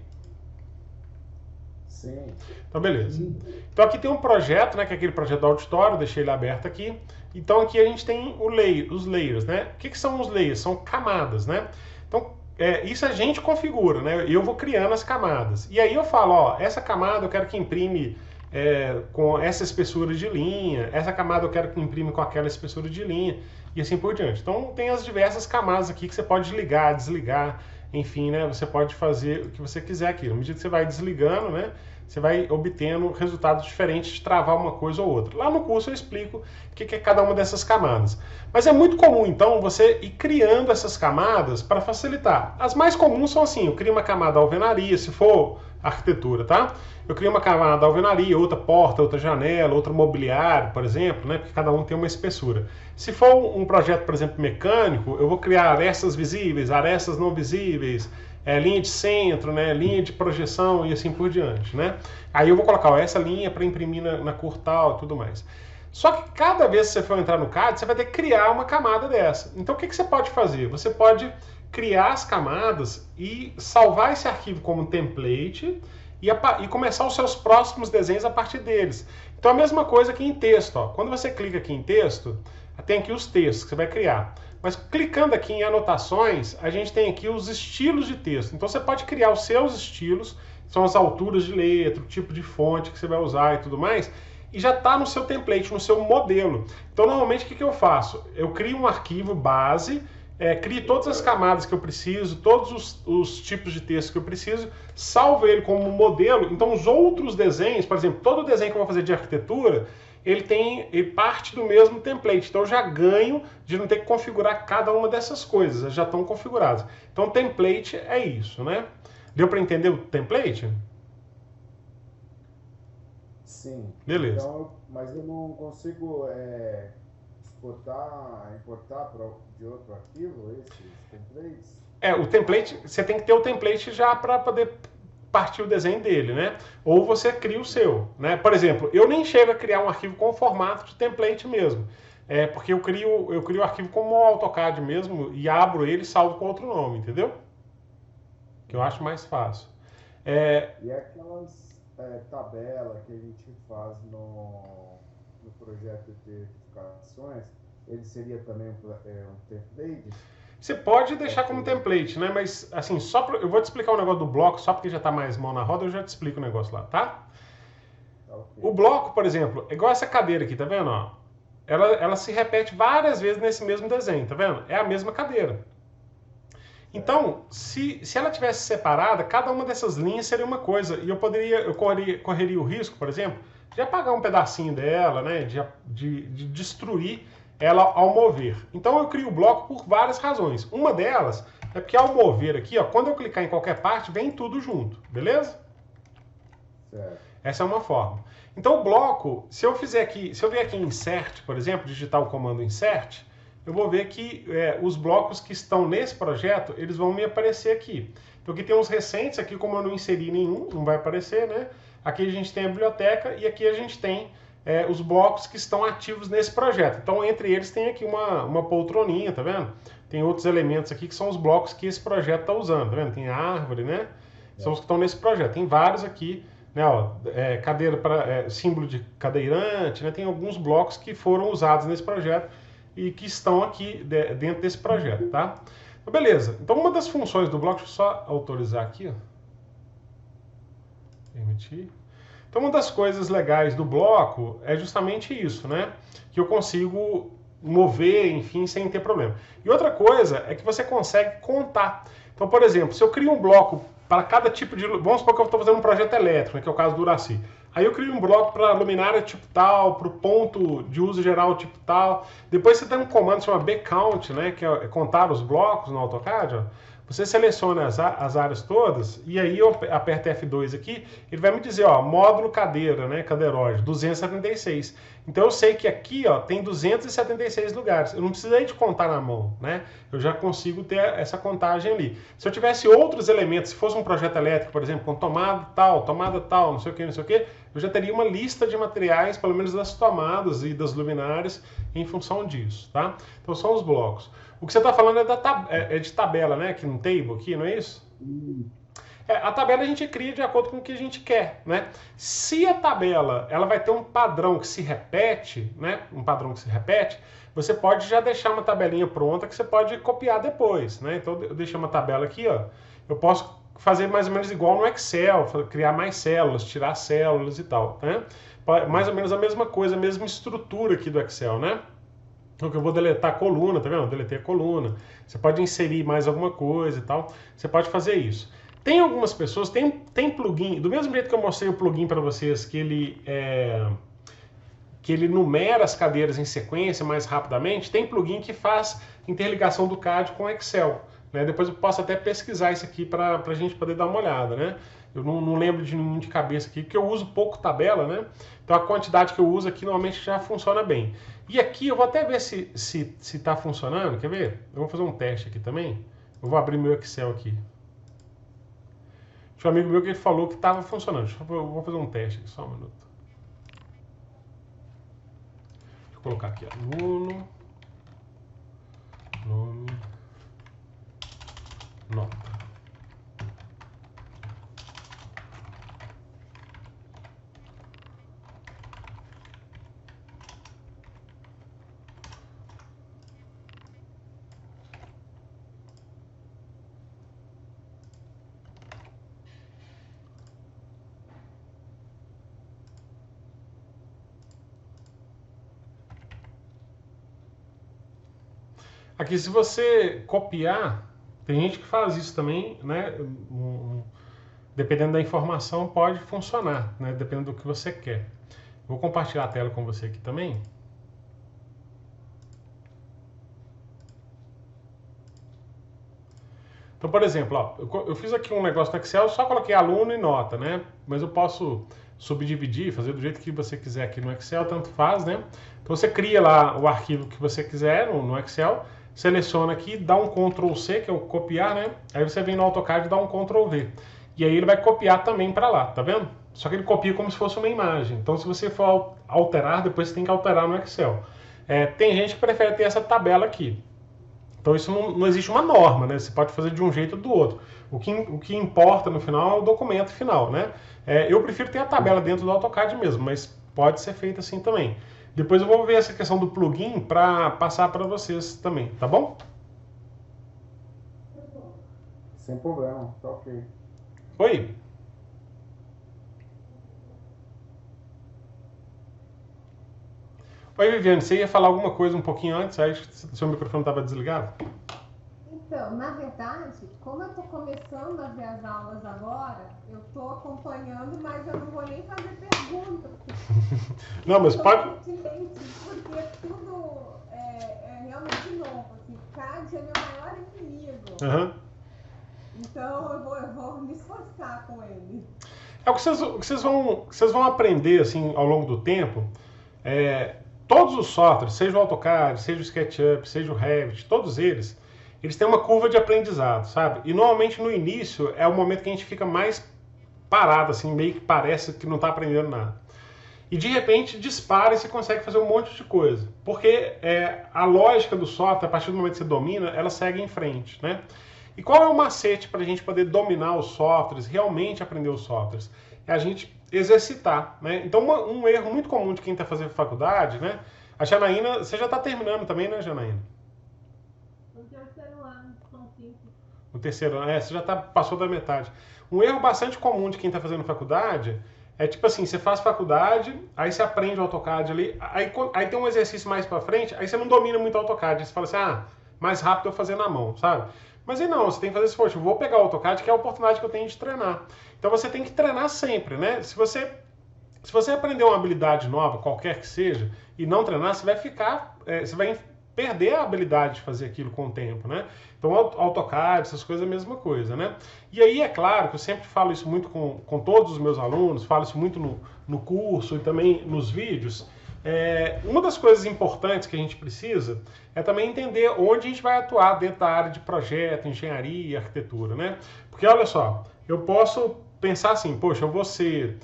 Sim. Então, beleza. Então aqui tem um projeto, né, que é aquele projeto do auditório, deixei ele aberto aqui. Então aqui a gente tem os layers, né? O que são os layers? São camadas, né? Então isso a gente configura, né? Eu vou criando as camadas. E aí eu falo, essa camada eu quero que imprime com essa espessura de linha, essa camada eu quero que imprime com aquela espessura de linha, e assim por diante. Então tem as diversas camadas aqui que você pode ligar, desligar, enfim, né? Você pode fazer o que você quiser aqui. À medida que você vai desligando, né? Você vai obtendo resultados diferentes de travar uma coisa ou outra. Lá no curso eu explico o que é cada uma dessas camadas. Mas é muito comum, então, você ir criando essas camadas para facilitar. As mais comuns são assim, eu crio uma camada alvenaria, se for arquitetura, tá? Eu crio uma camada alvenaria, outra porta, outra janela, outro mobiliário, por exemplo, né? Porque cada um tem uma espessura. Se for um projeto, por exemplo, mecânico, eu vou criar arestas visíveis, arestas não visíveis, linha de centro, né, linha de projeção e assim por diante, né? Aí eu vou colocar essa linha para imprimir na cor tal e tudo mais. Só que cada vez que você for entrar no CAD, você vai ter que criar uma camada dessa. Então o que você pode fazer? Você pode criar as camadas e salvar esse arquivo como template e começar os seus próximos desenhos a partir deles. Então a mesma coisa aqui em texto. Ó. Quando você clica aqui em texto, tem aqui os textos que você vai criar. Mas clicando aqui em anotações, a gente tem aqui os estilos de texto. Então você pode criar os seus estilos, são as alturas de letra, o tipo de fonte que você vai usar e tudo mais, e já está no seu template, no seu modelo. Então normalmente o que eu faço? Eu crio um arquivo base, crio todas as camadas que eu preciso, todos os tipos de texto que eu preciso, salvo ele como modelo. Então os outros desenhos, por exemplo, todo desenho que eu vou fazer de arquitetura, ele parte do mesmo template. Então eu já ganho de não ter que configurar cada uma dessas coisas, elas já estão configuradas. Então template é isso, né? Deu para entender o template? Sim. Beleza. Então, mas eu não consigo importar de outro arquivo esses templates? O template, você tem que ter o template já para poder partir o desenho dele, né? Ou você cria o seu, né? Por exemplo, eu nem chego a criar um arquivo com formato de template mesmo, porque eu crio o arquivo como um AutoCAD mesmo e abro ele e salvo com outro nome, entendeu? Que eu acho mais fácil. E aquelas tabelas que a gente faz no projeto de edificações, ele seria também um template? Você pode deixar como template, né? Mas, assim, eu vou te explicar um negócio do bloco, só porque já tá mais mão na roda, eu já te explico o negócio lá, tá? Okay. O bloco, por exemplo, é igual essa cadeira aqui, tá vendo? Ó? Ela se repete várias vezes nesse mesmo desenho, tá vendo? É a mesma cadeira. Então, se ela tivesse separada, cada uma dessas linhas seria uma coisa. E eu correria o risco, por exemplo, de apagar um pedacinho dela, né? De destruir ela ao mover. Então eu crio o bloco por várias razões. Uma delas é porque ao mover aqui, ó, quando eu clicar em qualquer parte, vem tudo junto, beleza? Certo. Essa é uma forma. Então o bloco, se eu vier aqui em Insert, por exemplo, digitar o comando Insert, eu vou ver que os blocos que estão nesse projeto, eles vão me aparecer aqui. Então aqui tem uns recentes, aqui como eu não inseri nenhum, não vai aparecer, né? Aqui a gente tem a biblioteca e aqui a gente tem os blocos que estão ativos nesse projeto. Então, entre eles tem aqui uma poltroninha, tá vendo? Tem outros elementos aqui que são os blocos que esse projeto está usando, tá vendo? Tem a árvore, né? São os que estão nesse projeto. Tem vários aqui, né? Ó, cadeira para símbolo de cadeirante, né? Tem alguns blocos que foram usados nesse projeto e que estão aqui dentro desse projeto, tá? Então, beleza. Então, uma das funções do bloco, deixa eu só autorizar aqui, ó. Permitir. Então, uma das coisas legais do bloco é justamente isso, né? Que eu consigo mover, enfim, sem ter problema. E outra coisa é que você consegue contar. Então, por exemplo, se eu crio um bloco para cada tipo de... Vamos supor que eu estou fazendo um projeto elétrico, né, que é o caso do Uracy. Aí eu crio um bloco para luminária tipo tal, para o ponto de uso geral tipo tal. Depois você tem um comando que chama bcount, né, que é contar os blocos no AutoCAD, ó. Você seleciona as áreas todas e aí eu aperto F2 aqui, ele vai me dizer, ó, módulo cadeira, né, cadeiróide, 276. Então eu sei que aqui, ó, tem 276 lugares. Eu não precisei de contar na mão, né? Eu já consigo ter essa contagem ali. Se eu tivesse outros elementos, se fosse um projeto elétrico, por exemplo, com tomada tal, não sei o que, eu já teria uma lista de materiais, pelo menos das tomadas e das luminárias, em função disso, tá? Então são os blocos. O que você está falando é de tabela, né? Aqui no table, aqui, não é isso? A tabela a gente cria de acordo com o que a gente quer, né? Se a tabela ela vai ter um padrão que se repete, né? Um padrão que se repete, você pode já deixar uma tabelinha pronta que você pode copiar depois, né? Então eu deixei uma tabela aqui, ó. Eu posso fazer mais ou menos igual no Excel, criar mais células, tirar células e tal, né? Mais ou menos a mesma coisa, a mesma estrutura aqui do Excel, né? Então, eu vou deletar a coluna, tá vendo? Eu deletei a coluna. Você pode inserir mais alguma coisa e tal. Você pode fazer isso. Tem algumas pessoas, tem plugin, do mesmo jeito que eu mostrei o plugin para vocês, que ele numera as cadeiras em sequência mais rapidamente, tem plugin que faz interligação do CAD com Excel. Né? Depois eu posso até pesquisar isso aqui para a gente poder dar uma olhada, né? Eu não lembro de nenhum de cabeça aqui, porque eu uso pouco tabela, né? Então a quantidade que eu uso aqui normalmente já funciona bem. E aqui eu vou até ver se tá funcionando, quer ver? Eu vou fazer um teste aqui também. Eu vou abrir meu Excel aqui. Tinha um amigo meu que ele falou que estava funcionando. Eu vou fazer um teste aqui, só um minuto. Deixa eu colocar aqui, aluno, nome, nota. Aqui, se você copiar, tem gente que faz isso também, né? Dependendo da informação, pode funcionar, né? Dependendo do que você quer. Vou compartilhar a tela com você aqui também. Então, por exemplo, ó, eu fiz aqui um negócio no Excel, só coloquei aluno e nota, né? Mas eu posso subdividir, fazer do jeito que você quiser aqui no Excel, tanto faz, né? Então você cria lá o arquivo que você quiser no Excel, seleciona aqui, dá um Ctrl C, que é o copiar, né? Aí você vem no AutoCAD e dá um Ctrl V. E aí ele vai copiar também para lá, tá vendo? Só que ele copia como se fosse uma imagem. Então se você for alterar, depois você tem que alterar no Excel. Tem gente que prefere ter essa tabela aqui. Então isso não existe uma norma, né? Você pode fazer de um jeito ou do outro. O que importa no final é o documento final, né? Eu prefiro ter a tabela dentro do AutoCAD mesmo, mas pode ser feito assim também. Depois eu vou ver essa questão do plugin para passar para vocês também, tá bom? Sem problema, tá ok. Oi? Oi, Viviane, você ia falar alguma coisa um pouquinho antes? Aí seu microfone estava desligado? Então, na verdade, como eu estou começando a ver as aulas agora, eu estou acompanhando, mas eu não vou nem fazer perguntas. Não, mas pode... Porque tudo é realmente novo. Assim, CAD é meu maior inimigo. Uhum. Então eu vou me esforçar com ele. O que vocês vão aprender assim, ao longo do tempo. Todos os softwares, seja o AutoCAD, seja o SketchUp, seja o Revit, todos eles têm uma curva de aprendizado, sabe? E normalmente no início é o momento que a gente fica mais parado, assim, meio que parece que não está aprendendo nada. E de repente dispara e você consegue fazer um monte de coisa. Porque a lógica do software, a partir do momento que você domina, ela segue em frente, né? E qual é o macete para a gente poder dominar os softwares, realmente aprender os softwares? É a gente exercitar, né? Então um erro muito comum de quem está fazendo faculdade, né? A Janaína, você já está terminando também, né, Janaína? No terceiro ano, são 5. No terceiro ano, você já passou da metade. Um erro bastante comum de quem está fazendo faculdade é tipo assim, você faz faculdade, aí você aprende o AutoCAD ali, aí tem um exercício mais para frente, aí você não domina muito o AutoCAD, você fala assim, mais rápido eu fazer na mão, sabe? Mas aí não, você tem que fazer esse esforço. Eu vou pegar o AutoCAD, que é a oportunidade que eu tenho de treinar. Então você tem que treinar sempre, né? Se você aprender uma habilidade nova, qualquer que seja, e não treinar, você vai perder a habilidade de fazer aquilo com o tempo, né? Então AutoCAD, essas coisas é a mesma coisa, né? E aí é claro que eu sempre falo isso muito com todos os meus alunos, falo isso muito no curso e também nos vídeos. Uma das coisas importantes que a gente precisa é também entender onde a gente vai atuar dentro da área de projeto, engenharia e arquitetura, né? Porque olha só, eu posso pensar assim, poxa, eu vou ser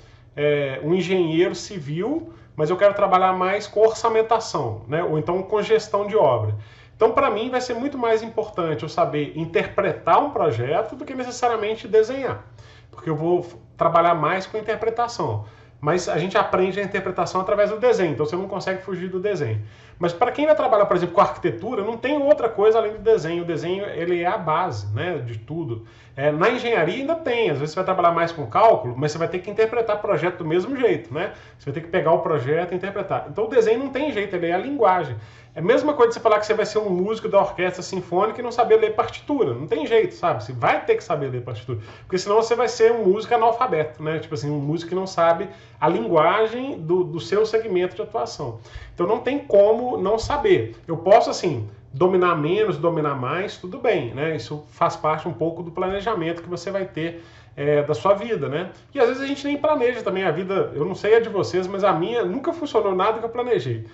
um engenheiro civil, mas eu quero trabalhar mais com orçamentação, né? Ou então com gestão de obra. Então, para mim, vai ser muito mais importante eu saber interpretar um projeto do que necessariamente desenhar, porque eu vou trabalhar mais com interpretação. Mas a gente aprende a interpretação através do desenho, então você não consegue fugir do desenho. Mas para quem vai trabalhar, por exemplo, com arquitetura, não tem outra coisa além do desenho. O desenho, ele é a base, né, de tudo. Na engenharia ainda tem, às vezes você vai trabalhar mais com cálculo, mas você vai ter que interpretar projeto do mesmo jeito, né? Você vai ter que pegar o projeto e interpretar. Então o desenho não tem jeito, ele é a linguagem. É a mesma coisa de você falar que você vai ser um músico da orquestra sinfônica e não saber ler partitura. Não tem jeito, sabe? Você vai ter que saber ler partitura. Porque senão você vai ser um músico analfabeto, né? Tipo assim, um músico que não sabe a linguagem do seu segmento de atuação. Então não tem como não saber. Eu posso, assim, dominar menos, dominar mais, tudo bem, né? Isso faz parte um pouco do planejamento que você vai ter da sua vida, né? E às vezes a gente nem planeja também a vida. Eu não sei a de vocês, mas a minha nunca funcionou nada que eu planejei.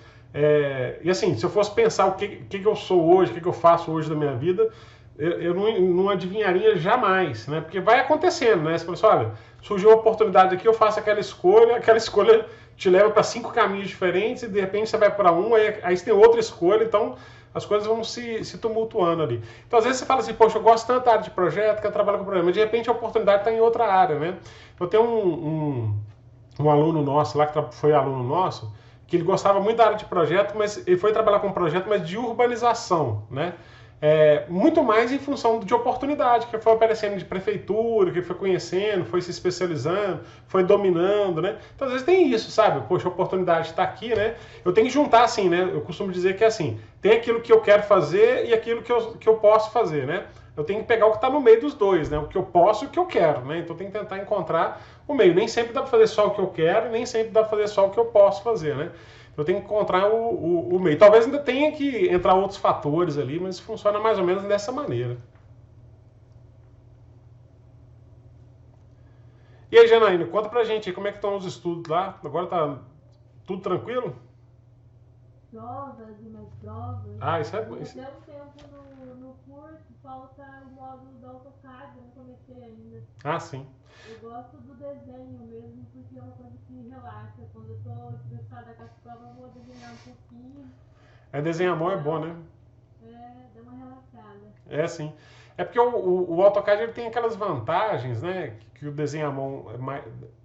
E assim, se eu fosse pensar o que eu sou hoje, o que eu faço hoje da minha vida, eu não adivinharia jamais, né? Porque vai acontecendo, né? Você fala assim, olha, surgiu uma oportunidade aqui, eu faço aquela escolha te leva para 5 caminhos diferentes e de repente você vai para um, aí você tem outra escolha, então as coisas vão se tumultuando ali. Então às vezes você fala assim, poxa, eu gosto tanto da área de projeto, que eu trabalho com problema, mas de repente a oportunidade está em outra área, né? Eu tenho um aluno nosso lá, que foi aluno nosso, que ele gostava muito da área de projeto, mas ele foi trabalhar com um projeto, mas de urbanização, né? Muito mais em função de oportunidade, que foi aparecendo de prefeitura, que foi conhecendo, foi se especializando, foi dominando, né? Então, às vezes tem isso, sabe? Poxa, a oportunidade está aqui, né? Eu tenho que juntar assim, né? Eu costumo dizer que é assim, tem aquilo que eu quero fazer e aquilo que eu posso fazer, né? Eu tenho que pegar o que está no meio dos dois, né? O que eu posso e o que eu quero, né? Então, eu tenho que tentar encontrar o meio. Nem sempre dá para fazer só o que eu quero, nem sempre dá para fazer só o que eu posso fazer, né? Eu tenho que encontrar o meio. Talvez ainda tenha que entrar outros fatores ali, mas funciona mais ou menos dessa maneira. E aí, Janaína, conta pra gente aí como é que estão os estudos lá. Agora tá tudo tranquilo? Provas e mais provas. Ah, isso é bom. Até um tempo no curso, falta o módulo do AutoCAD, eu não comecei ainda. Ah, sim. Eu gosto do desenho mesmo, porque é uma coisa que relaxa. Quando eu tô estressada com as provas, eu vou desenhar um pouquinho. Desenhar a mão é bom, né? Dá uma relaxada. É, sim. É porque o AutoCAD ele tem aquelas vantagens, né? Que o desenho à mão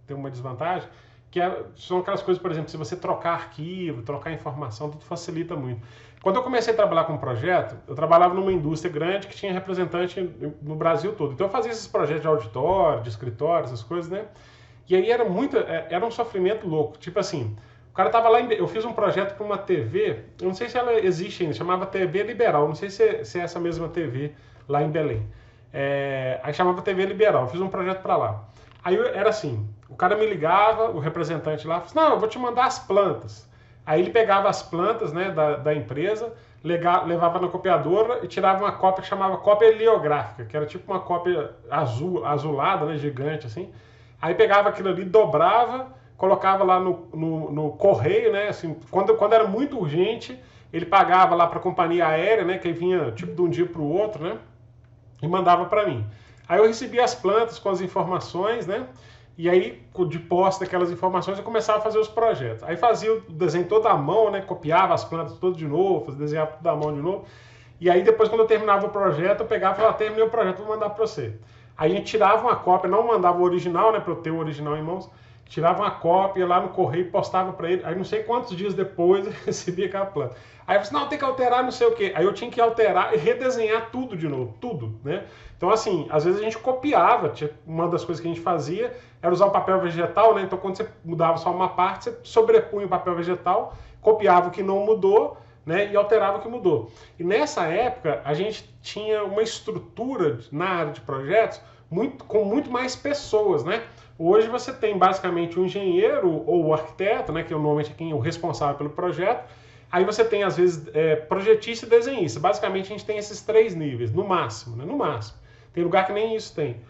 tem uma desvantagem, que são aquelas coisas, por exemplo, se você trocar arquivo, trocar informação, tudo facilita muito. Quando eu comecei a trabalhar com um projeto, eu trabalhava numa indústria grande que tinha representante no Brasil todo. Então eu fazia esses projetos de auditório, de escritório, essas coisas, né? E aí era um sofrimento louco. Tipo assim, o cara tava lá, eu fiz um projeto para uma TV, eu não sei se ela existe ainda, chamava TV Liberal, não sei se é essa mesma TV lá em Belém. Aí chamava TV Liberal, eu fiz um projeto para lá. Aí era assim, o cara me ligava, o representante lá, falou assim, não, eu vou te mandar as plantas. Aí ele pegava as plantas, né, da empresa, levava na copiadora e tirava uma cópia que chamava cópia heliográfica, que era tipo uma cópia azulada, né, gigante assim. Aí pegava aquilo ali, dobrava, colocava lá no correio, né, assim, quando era muito urgente, ele pagava lá para a companhia aérea, né, que vinha tipo de um dia para o outro, né, e mandava para mim. Aí eu recebia as plantas com as informações, né, e aí, de posse daquelas informações, eu começava a fazer os projetos. Aí fazia o desenho todo à mão, né? Copiava as plantas todas de novo, desenhava tudo à mão de novo. E aí, depois, quando eu terminava o projeto, eu pegava e falava, terminei o projeto, vou mandar para você. Aí a gente tirava uma cópia, não mandava o original, né? Para eu ter o original em mãos. Tirava uma cópia lá no correio e postava para ele. Aí não sei quantos dias depois eu recebia aquela planta. Aí eu falei assim, não, tem que alterar não sei o quê. Aí eu tinha que alterar e redesenhar tudo de novo, tudo, né? Então, assim, às vezes a gente copiava, uma das coisas que a gente fazia era usar o papel vegetal, né? Então, quando você mudava só uma parte, você sobrepunha o papel vegetal, copiava o que não mudou, né? E alterava o que mudou. E nessa época, a gente tinha uma estrutura na área de projetos com muito mais pessoas, né? Hoje você tem basicamente um engenheiro ou o arquiteto, né? Que normalmente é quem é o responsável pelo projeto. Aí você tem, às vezes, projetista e desenhista. Basicamente, a gente tem esses 3 níveis, no máximo, né? No máximo. Tem lugar que nem isso tem.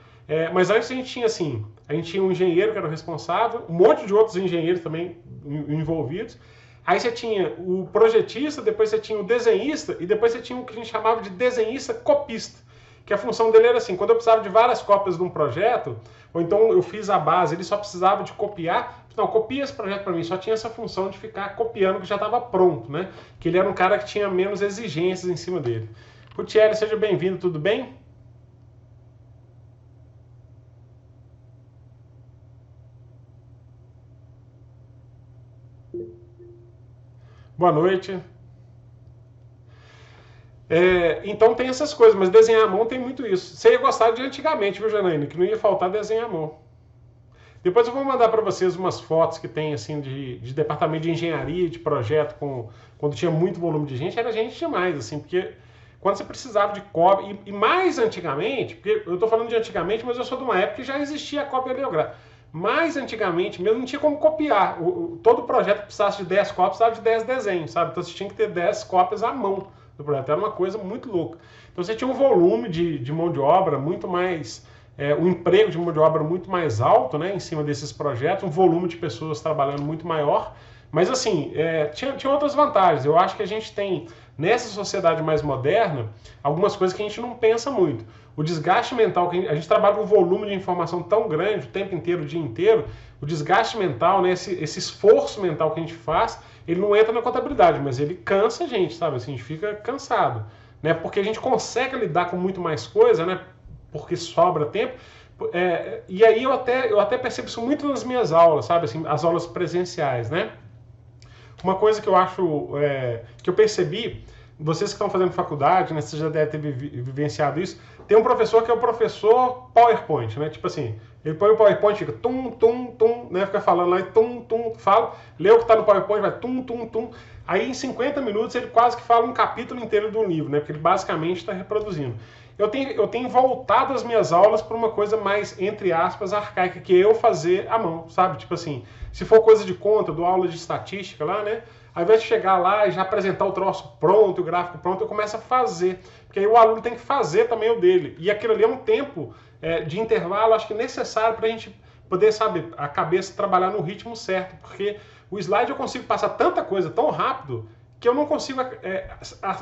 Mas antes a gente tinha, assim, a gente tinha um engenheiro que era o responsável, um monte de outros engenheiros também envolvidos. Aí você tinha o projetista, depois você tinha o desenhista, e depois você tinha o que a gente chamava de desenhista copista. Que a função dele era assim, quando eu precisava de várias cópias de um projeto, ou então eu fiz a base, ele só precisava de copiar, não, copia esse projeto para mim, só tinha essa função de ficar copiando que já estava pronto, né? Que ele era um cara que tinha menos exigências em cima dele. Rutieli, seja bem-vindo, tudo bem? Boa noite. Então tem essas coisas, mas desenhar à mão tem muito isso. Você ia gostar de antigamente, viu, Janaína? Que não ia faltar desenhar à mão. Depois eu vou mandar para vocês umas fotos que tem assim de departamento de engenharia, de projeto, quando tinha muito volume de gente, era gente demais, assim, porque quando você precisava de cópia, e mais antigamente, porque eu estou falando de antigamente, mas eu sou de uma época que já existia a cópia oleográfica. Mais antigamente mesmo não tinha como copiar. Todo projeto que precisasse de 10 cópias precisava de 10 desenhos, sabe? Então você tinha que ter 10 cópias à mão do projeto. Era uma coisa muito louca. Então você tinha um volume de mão de obra muito mais... um emprego de mão de obra muito mais alto, né, em cima desses projetos, um volume de pessoas trabalhando muito maior. Mas assim, tinha outras vantagens. Eu acho que a gente tem, nessa sociedade mais moderna, algumas coisas que a gente não pensa muito. O desgaste mental, que a gente trabalha com um volume de informação tão grande, o tempo inteiro, o dia inteiro, o desgaste mental, né, esse esforço mental que a gente faz, ele não entra na contabilidade, mas ele cansa a gente, sabe? Assim, a gente fica cansado, né? Porque a gente consegue lidar com muito mais coisa, né? Porque sobra tempo. E aí eu até percebo isso muito nas minhas aulas, sabe? Assim, as aulas presenciais, né? Uma coisa que eu acho, que eu percebi, vocês que estão fazendo faculdade, né, vocês já devem ter vivenciado isso, tem um professor que é o professor PowerPoint, né? Tipo assim, ele põe o PowerPoint, fica tum, tum, tum, né? Fica falando lá e tum, tum, fala, lê o que está no PowerPoint, vai tum, tum, tum. Aí em 50 minutos ele quase que fala um capítulo inteiro do livro, né? Porque ele basicamente está reproduzindo. Eu tenho voltado as minhas aulas para uma coisa mais, entre aspas, arcaica, que é eu fazer à mão, sabe? Tipo assim, se for coisa de conta, eu dou aula de estatística lá, né? Ao invés de chegar lá e já apresentar o troço pronto, o gráfico pronto, eu começo a fazer. Porque aí o aluno tem que fazer também o dele. E aquilo ali é um tempo de intervalo, acho que necessário para a gente poder, sabe, a cabeça trabalhar no ritmo certo. Porque o slide eu consigo passar tanta coisa tão rápido que eu não consigo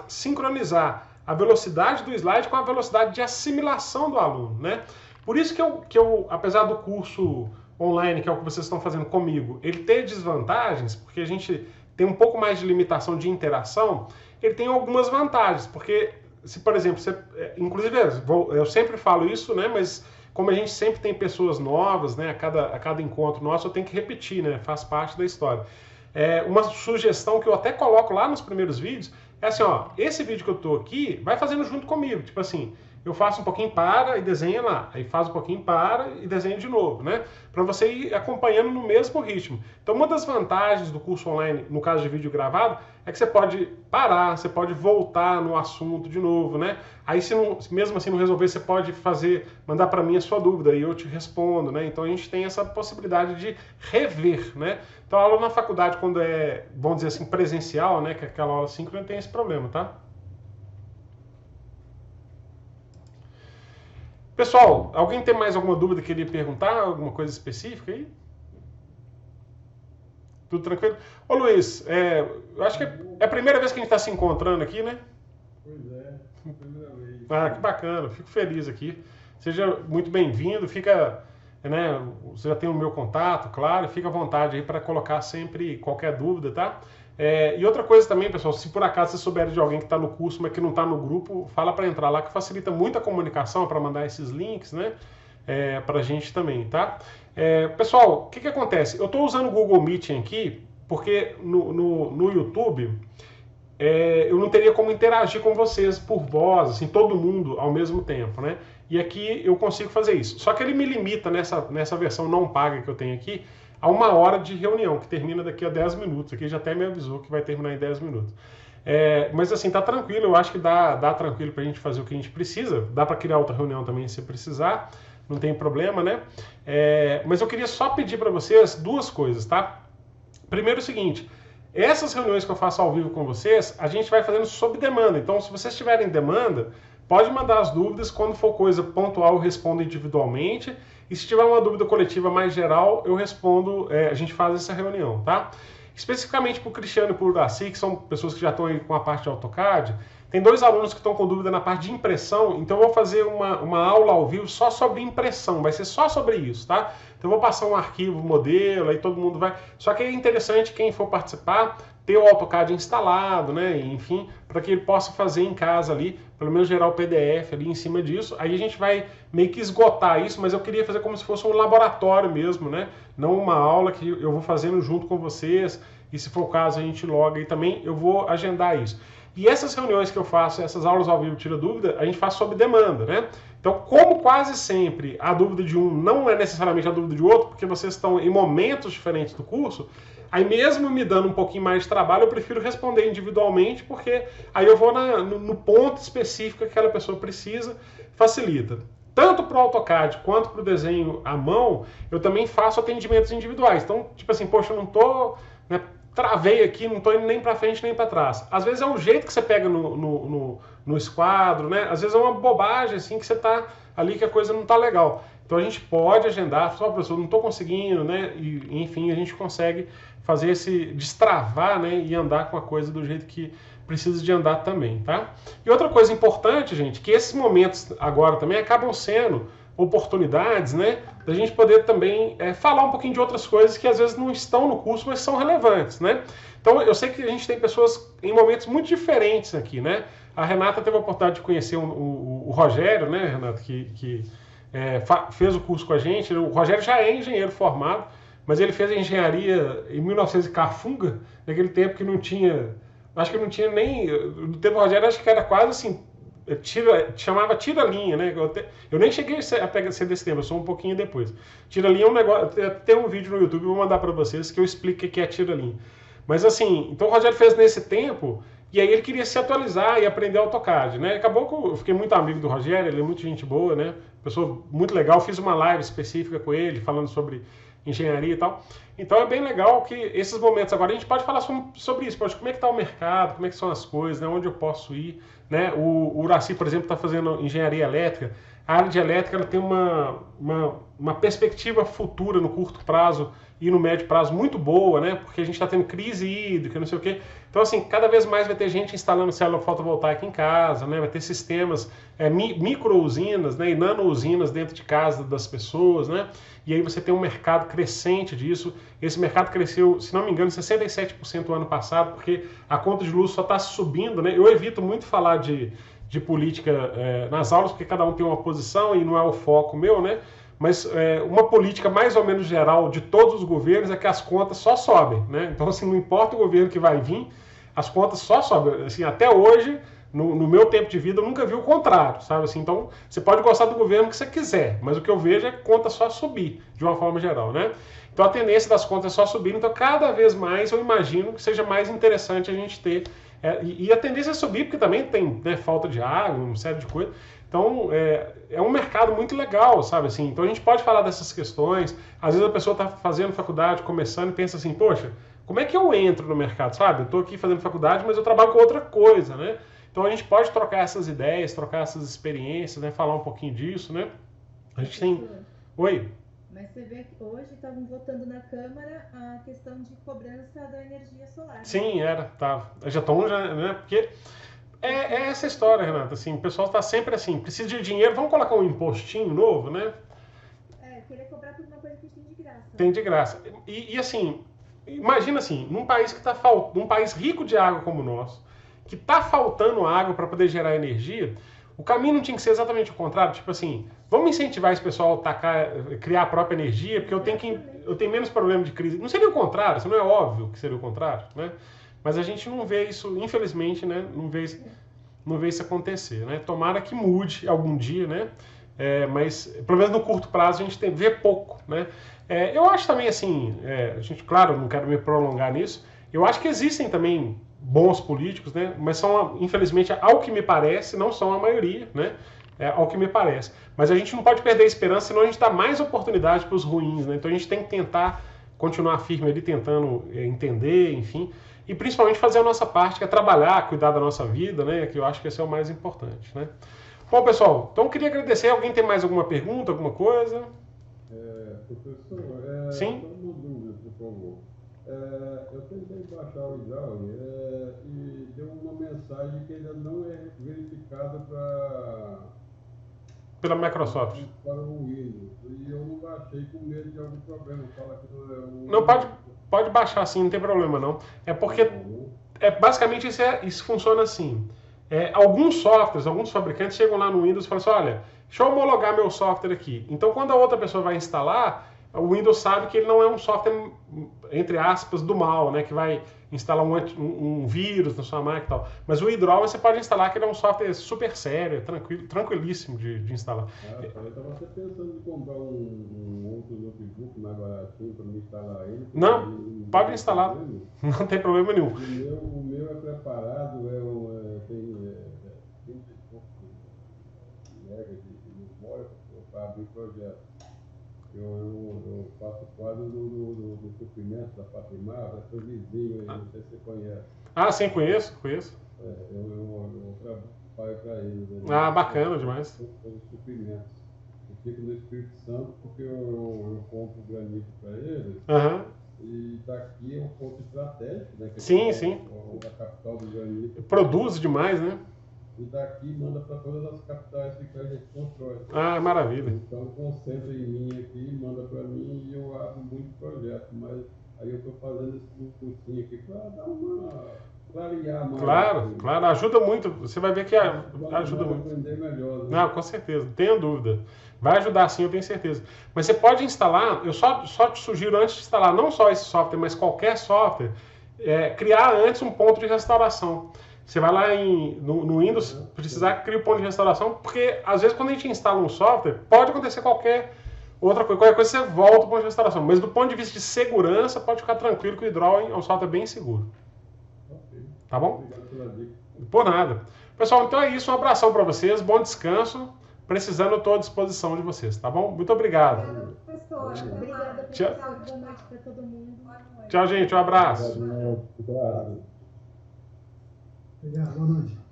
sincronizar a velocidade do slide com a velocidade de assimilação do aluno, né? Por isso que eu, apesar do curso online, que é o que vocês estão fazendo comigo, ele tem desvantagens, porque a gente tem um pouco mais de limitação de interação, ele tem algumas vantagens, porque se, por exemplo, inclusive eu sempre falo isso, né? Mas como a gente sempre tem pessoas novas, né? A cada encontro nosso eu tenho que repetir, né? Faz parte da história. Uma sugestão que eu até coloco lá nos primeiros vídeos é assim, ó, esse vídeo que eu tô aqui, vai fazendo junto comigo, tipo assim, eu faço um pouquinho, para e desenha lá, aí faz um pouquinho, para e desenha de novo, né? Para você ir acompanhando no mesmo ritmo. Então, uma das vantagens do curso online, no caso de vídeo gravado, é que você pode parar, você pode voltar no assunto de novo, né? Aí, se mesmo assim não resolver, você pode mandar para mim a sua dúvida e eu te respondo, né? Então, a gente tem essa possibilidade de rever, né? Então, a aula na faculdade, quando vamos dizer assim, presencial, né? Que é aquela aula síncrona, tem esse problema, tá? Pessoal, alguém tem mais alguma dúvida que queria perguntar? Alguma coisa específica aí? Tudo tranquilo? Ô Luiz, eu acho que é a primeira vez que a gente está se encontrando aqui, né? Pois é, primeira vez. Ah, que bacana, fico feliz aqui. Seja muito bem-vindo, né, você já tem o meu contato, claro, fica à vontade aí para colocar sempre qualquer dúvida, tá? E outra coisa também, pessoal, se por acaso você souber de alguém que está no curso, mas que não está no grupo, fala para entrar lá, que facilita muito a comunicação, para mandar esses links, né? Para a gente também, tá? Pessoal, o que acontece? Eu estou usando o Google Meeting aqui, porque no YouTube eu não teria como interagir com vocês por voz, assim, todo mundo ao mesmo tempo, né? E aqui eu consigo fazer isso. Só que ele me limita nessa versão não paga que eu tenho aqui, a 1 hora de reunião, que termina daqui a 10 minutos. Aqui já até me avisou que vai terminar em 10 minutos. Mas assim, tá tranquilo, eu acho que dá tranquilo pra gente fazer o que a gente precisa. Dá para criar outra reunião também se precisar, não tem problema, né? Mas eu queria só pedir para vocês 2 coisas, tá? Primeiro é o seguinte, essas reuniões que eu faço ao vivo com vocês, a gente vai fazendo sob demanda. Então, se vocês tiverem demanda, pode mandar as dúvidas, quando for coisa pontual eu respondo individualmente, e se tiver uma dúvida coletiva mais geral, eu respondo, a gente faz essa reunião, tá? Especificamente para o Cristiano e para o Daci, que são pessoas que já estão aí com a parte de AutoCAD, tem 2 alunos que estão com dúvida na parte de impressão, então eu vou fazer uma aula ao vivo só sobre impressão, vai ser só sobre isso, tá? Então eu vou passar um arquivo, modelo, aí todo mundo vai... Só que é interessante quem for participar ter o AutoCAD instalado, né? Enfim, para que ele possa fazer em casa ali, pelo menos gerar o PDF ali em cima disso. Aí a gente vai meio que esgotar isso, mas eu queria fazer como se fosse um laboratório mesmo, né? Não uma aula que eu vou fazendo junto com vocês, e se for o caso a gente loga aí também, eu vou agendar isso. E essas reuniões que eu faço, essas aulas ao vivo Tira Dúvida, a gente faz sob demanda, né? Então, como quase sempre a dúvida de um não é necessariamente a dúvida de outro, porque vocês estão em momentos diferentes do curso, aí mesmo me dando um pouquinho mais de trabalho, eu prefiro responder individualmente, porque aí eu vou no ponto específico que aquela pessoa precisa, facilita. Tanto para o AutoCAD quanto para o desenho à mão, eu também faço atendimentos individuais. Então, tipo assim, poxa, eu não tô, né, travei aqui, não estou indo nem para frente nem para trás. Às vezes é o jeito que você pega no esquadro, né? Às vezes é uma bobagem assim que você está ali que a coisa não está legal. Então a gente pode agendar, só professor, não estou conseguindo, né? E, enfim, a gente consegue fazer esse destravar, né? E andar com a coisa do jeito que precisa de andar também, tá? E outra coisa importante, gente, que esses momentos agora também acabam sendo oportunidades, né, da gente poder também falar um pouquinho de outras coisas que às vezes não estão no curso, mas são relevantes, né? Então eu sei que a gente tem pessoas em momentos muito diferentes aqui, né? A Renata teve a oportunidade de conhecer o Rogério, né, Renata, que fez o curso com a gente. O Rogério já é engenheiro formado, mas ele fez a engenharia em 1900 e cafunga, naquele tempo que não tinha, acho que não tinha nem, no tempo do Rogério acho que era quase assim, chamava tira-linha, né? Eu nem cheguei a ser desse tempo, eu sou um pouquinho depois. Tira-linha é um negócio, tem um vídeo no YouTube, eu vou mandar para vocês, que eu explico o que é tira-linha. Mas assim, então o Rogério fez nesse tempo, e aí ele queria se atualizar e aprender AutoCAD, né? Acabou que eu fiquei muito amigo do Rogério, ele é muito gente boa, né? Pessoa muito legal, fiz uma live específica com ele, falando sobre engenharia e tal. Então é bem legal que esses momentos agora a gente pode falar sobre isso, como é que está o mercado, como é que são as coisas, né? Onde eu posso ir, né? O Uraci, por exemplo, está fazendo engenharia elétrica. A área de elétrica ela tem uma perspectiva futura no curto prazo e no médio prazo muito boa, né? Porque a gente está tendo crise hídrica, não sei o quê. Então, assim, cada vez mais vai ter gente instalando célula fotovoltaica em casa, né? Vai ter sistemas, micro-usinas, né? E nano-usinas dentro de casa das pessoas, né? E aí você tem um mercado crescente disso. Esse mercado cresceu, se não me engano, 67% no ano passado, porque a conta de luz só está subindo, né? Eu evito muito falar de política nas aulas, porque cada um tem uma posição e não é o foco meu, né? Mas uma política mais ou menos geral de todos os governos é que as contas só sobem, né? Então, assim, não importa o governo que vai vir, as contas só sobem. Assim, até hoje, no meu tempo de vida, eu nunca vi o contrário, sabe? Assim, então, você pode gostar do governo que você quiser, mas o que eu vejo é conta só subir, de uma forma geral, né? Então, a tendência das contas é só subir. Então, cada vez mais, eu imagino que seja mais interessante a gente ter. E a tendência é subir, porque também tem, né, falta de água, uma série de coisas. Então, é um mercado muito legal, sabe? Assim, então, a gente pode falar dessas questões. Às vezes, a pessoa está fazendo faculdade, começando, e pensa assim, poxa, como é que eu entro no mercado, sabe? Eu estou aqui fazendo faculdade, mas eu trabalho com outra coisa, né? Então, a gente pode trocar essas ideias, trocar essas experiências, né? Falar um pouquinho disso, né? A gente tem... Oi? Mas você vê que hoje estavam votando na Câmara a questão de cobrança da energia solar. Sim, tava. Já estão, né? Porque é essa história, Renata. Assim, o pessoal está sempre assim, precisa de dinheiro, vamos colocar um impostinho novo, né? Querer cobrar por uma coisa que tem de graça. Tem de graça. E assim, imagina assim, num país que tá num país rico de água como o nosso, que está faltando água para poder gerar energia, o caminho não tinha que ser exatamente o contrário, tipo assim, vamos incentivar esse pessoal a criar a própria energia, porque eu tenho menos problema de crise. Não seria o contrário, isso não é óbvio que seria o contrário, né? Mas a gente não vê isso, infelizmente, né? Não vê isso acontecer, né? Tomara que mude algum dia, né? Mas, pelo menos no curto prazo, a gente vê pouco, né? Eu acho também, assim, a gente, claro, não quero me prolongar nisso, eu acho que existem também bons políticos, né? Mas são, infelizmente, ao que me parece, não são a maioria, né? Ao que me parece. Mas a gente não pode perder a esperança, senão a gente dá mais oportunidade para os ruins, né? Então a gente tem que tentar continuar firme ali, tentando entender, enfim, e principalmente fazer a nossa parte, que é trabalhar, cuidar da nossa vida, né? Que eu acho que esse é o mais importante, né? Bom, pessoal, então eu queria agradecer. Alguém tem mais alguma pergunta, alguma coisa? Professor, Sim? só uma dúvida, por favor. Eu tentei baixar o Exaure e deu uma mensagem que ainda não é verificada Pela Microsoft. para o Windows. E eu não baixei com medo de algum problema. Fala que não é um... Não, pode baixar sim, não tem problema não. É porque, basicamente, isso funciona assim. Alguns softwares, alguns fabricantes chegam lá no Windows e falam assim, olha, deixa eu homologar meu software aqui. Então, quando a outra pessoa vai instalar, o Windows sabe que ele não é um software, entre aspas, do mal, né? Que vai instalar um vírus na sua máquina e tal. Mas o Hydrol você pode instalar, que ele é um software super sério, tranquilíssimo de instalar. Eu estava até pensando em comprar um outro notebook mais baratinho para me instalar ele. Não, pode instalar. Não tem problema nenhum. O meu é preparado, tem 20 e poucos mega de memória para abrir projeto. Eu faço quadro do suprimento da Patrimar, da seu vizinho aí, não sei se você conhece. Ah, sim, conheço. Eu trabalho para eles. Ah, bacana demais. Os suprimentos. Eu fico no Espírito Santo porque eu compro granito para eles. E daqui é um ponto estratégico, né? Sim. A capital do granito. Produz demais, né? E daqui manda para todas as capitais que a gente constrói. Ah, maravilha. Então concentra em mim aqui, manda para mim e eu abro muito projeto. Mas aí eu estou fazendo esse cursinho aqui para dar uma clarear mais. Claro, ajuda muito. Você vai ver que ajuda muito. Aprender melhor, né? Não, com certeza, não tenha dúvida. Vai ajudar sim, eu tenho certeza. Mas você pode instalar, eu só te sugiro antes de instalar não só esse software, mas qualquer software, criar antes um ponto de restauração. Você vai lá no Windows, precisar criar um ponto de restauração, porque às vezes quando a gente instala um software, pode acontecer qualquer outra coisa. Qualquer coisa você volta ao ponto de restauração. Mas do ponto de vista de segurança, pode ficar tranquilo que o Hydrol é um software bem seguro. Tá bom? Obrigado pela dica. Por nada. Pessoal, então é isso. Um abração para vocês. Bom descanso. Precisando, eu estou à disposição de vocês. Tá bom? Muito obrigado. Obrigada, professora. Obrigada, Tchau. pessoal. Boa noite para todo mundo. Tchau, gente. Um abraço. Obrigado. Obrigado, boa noite.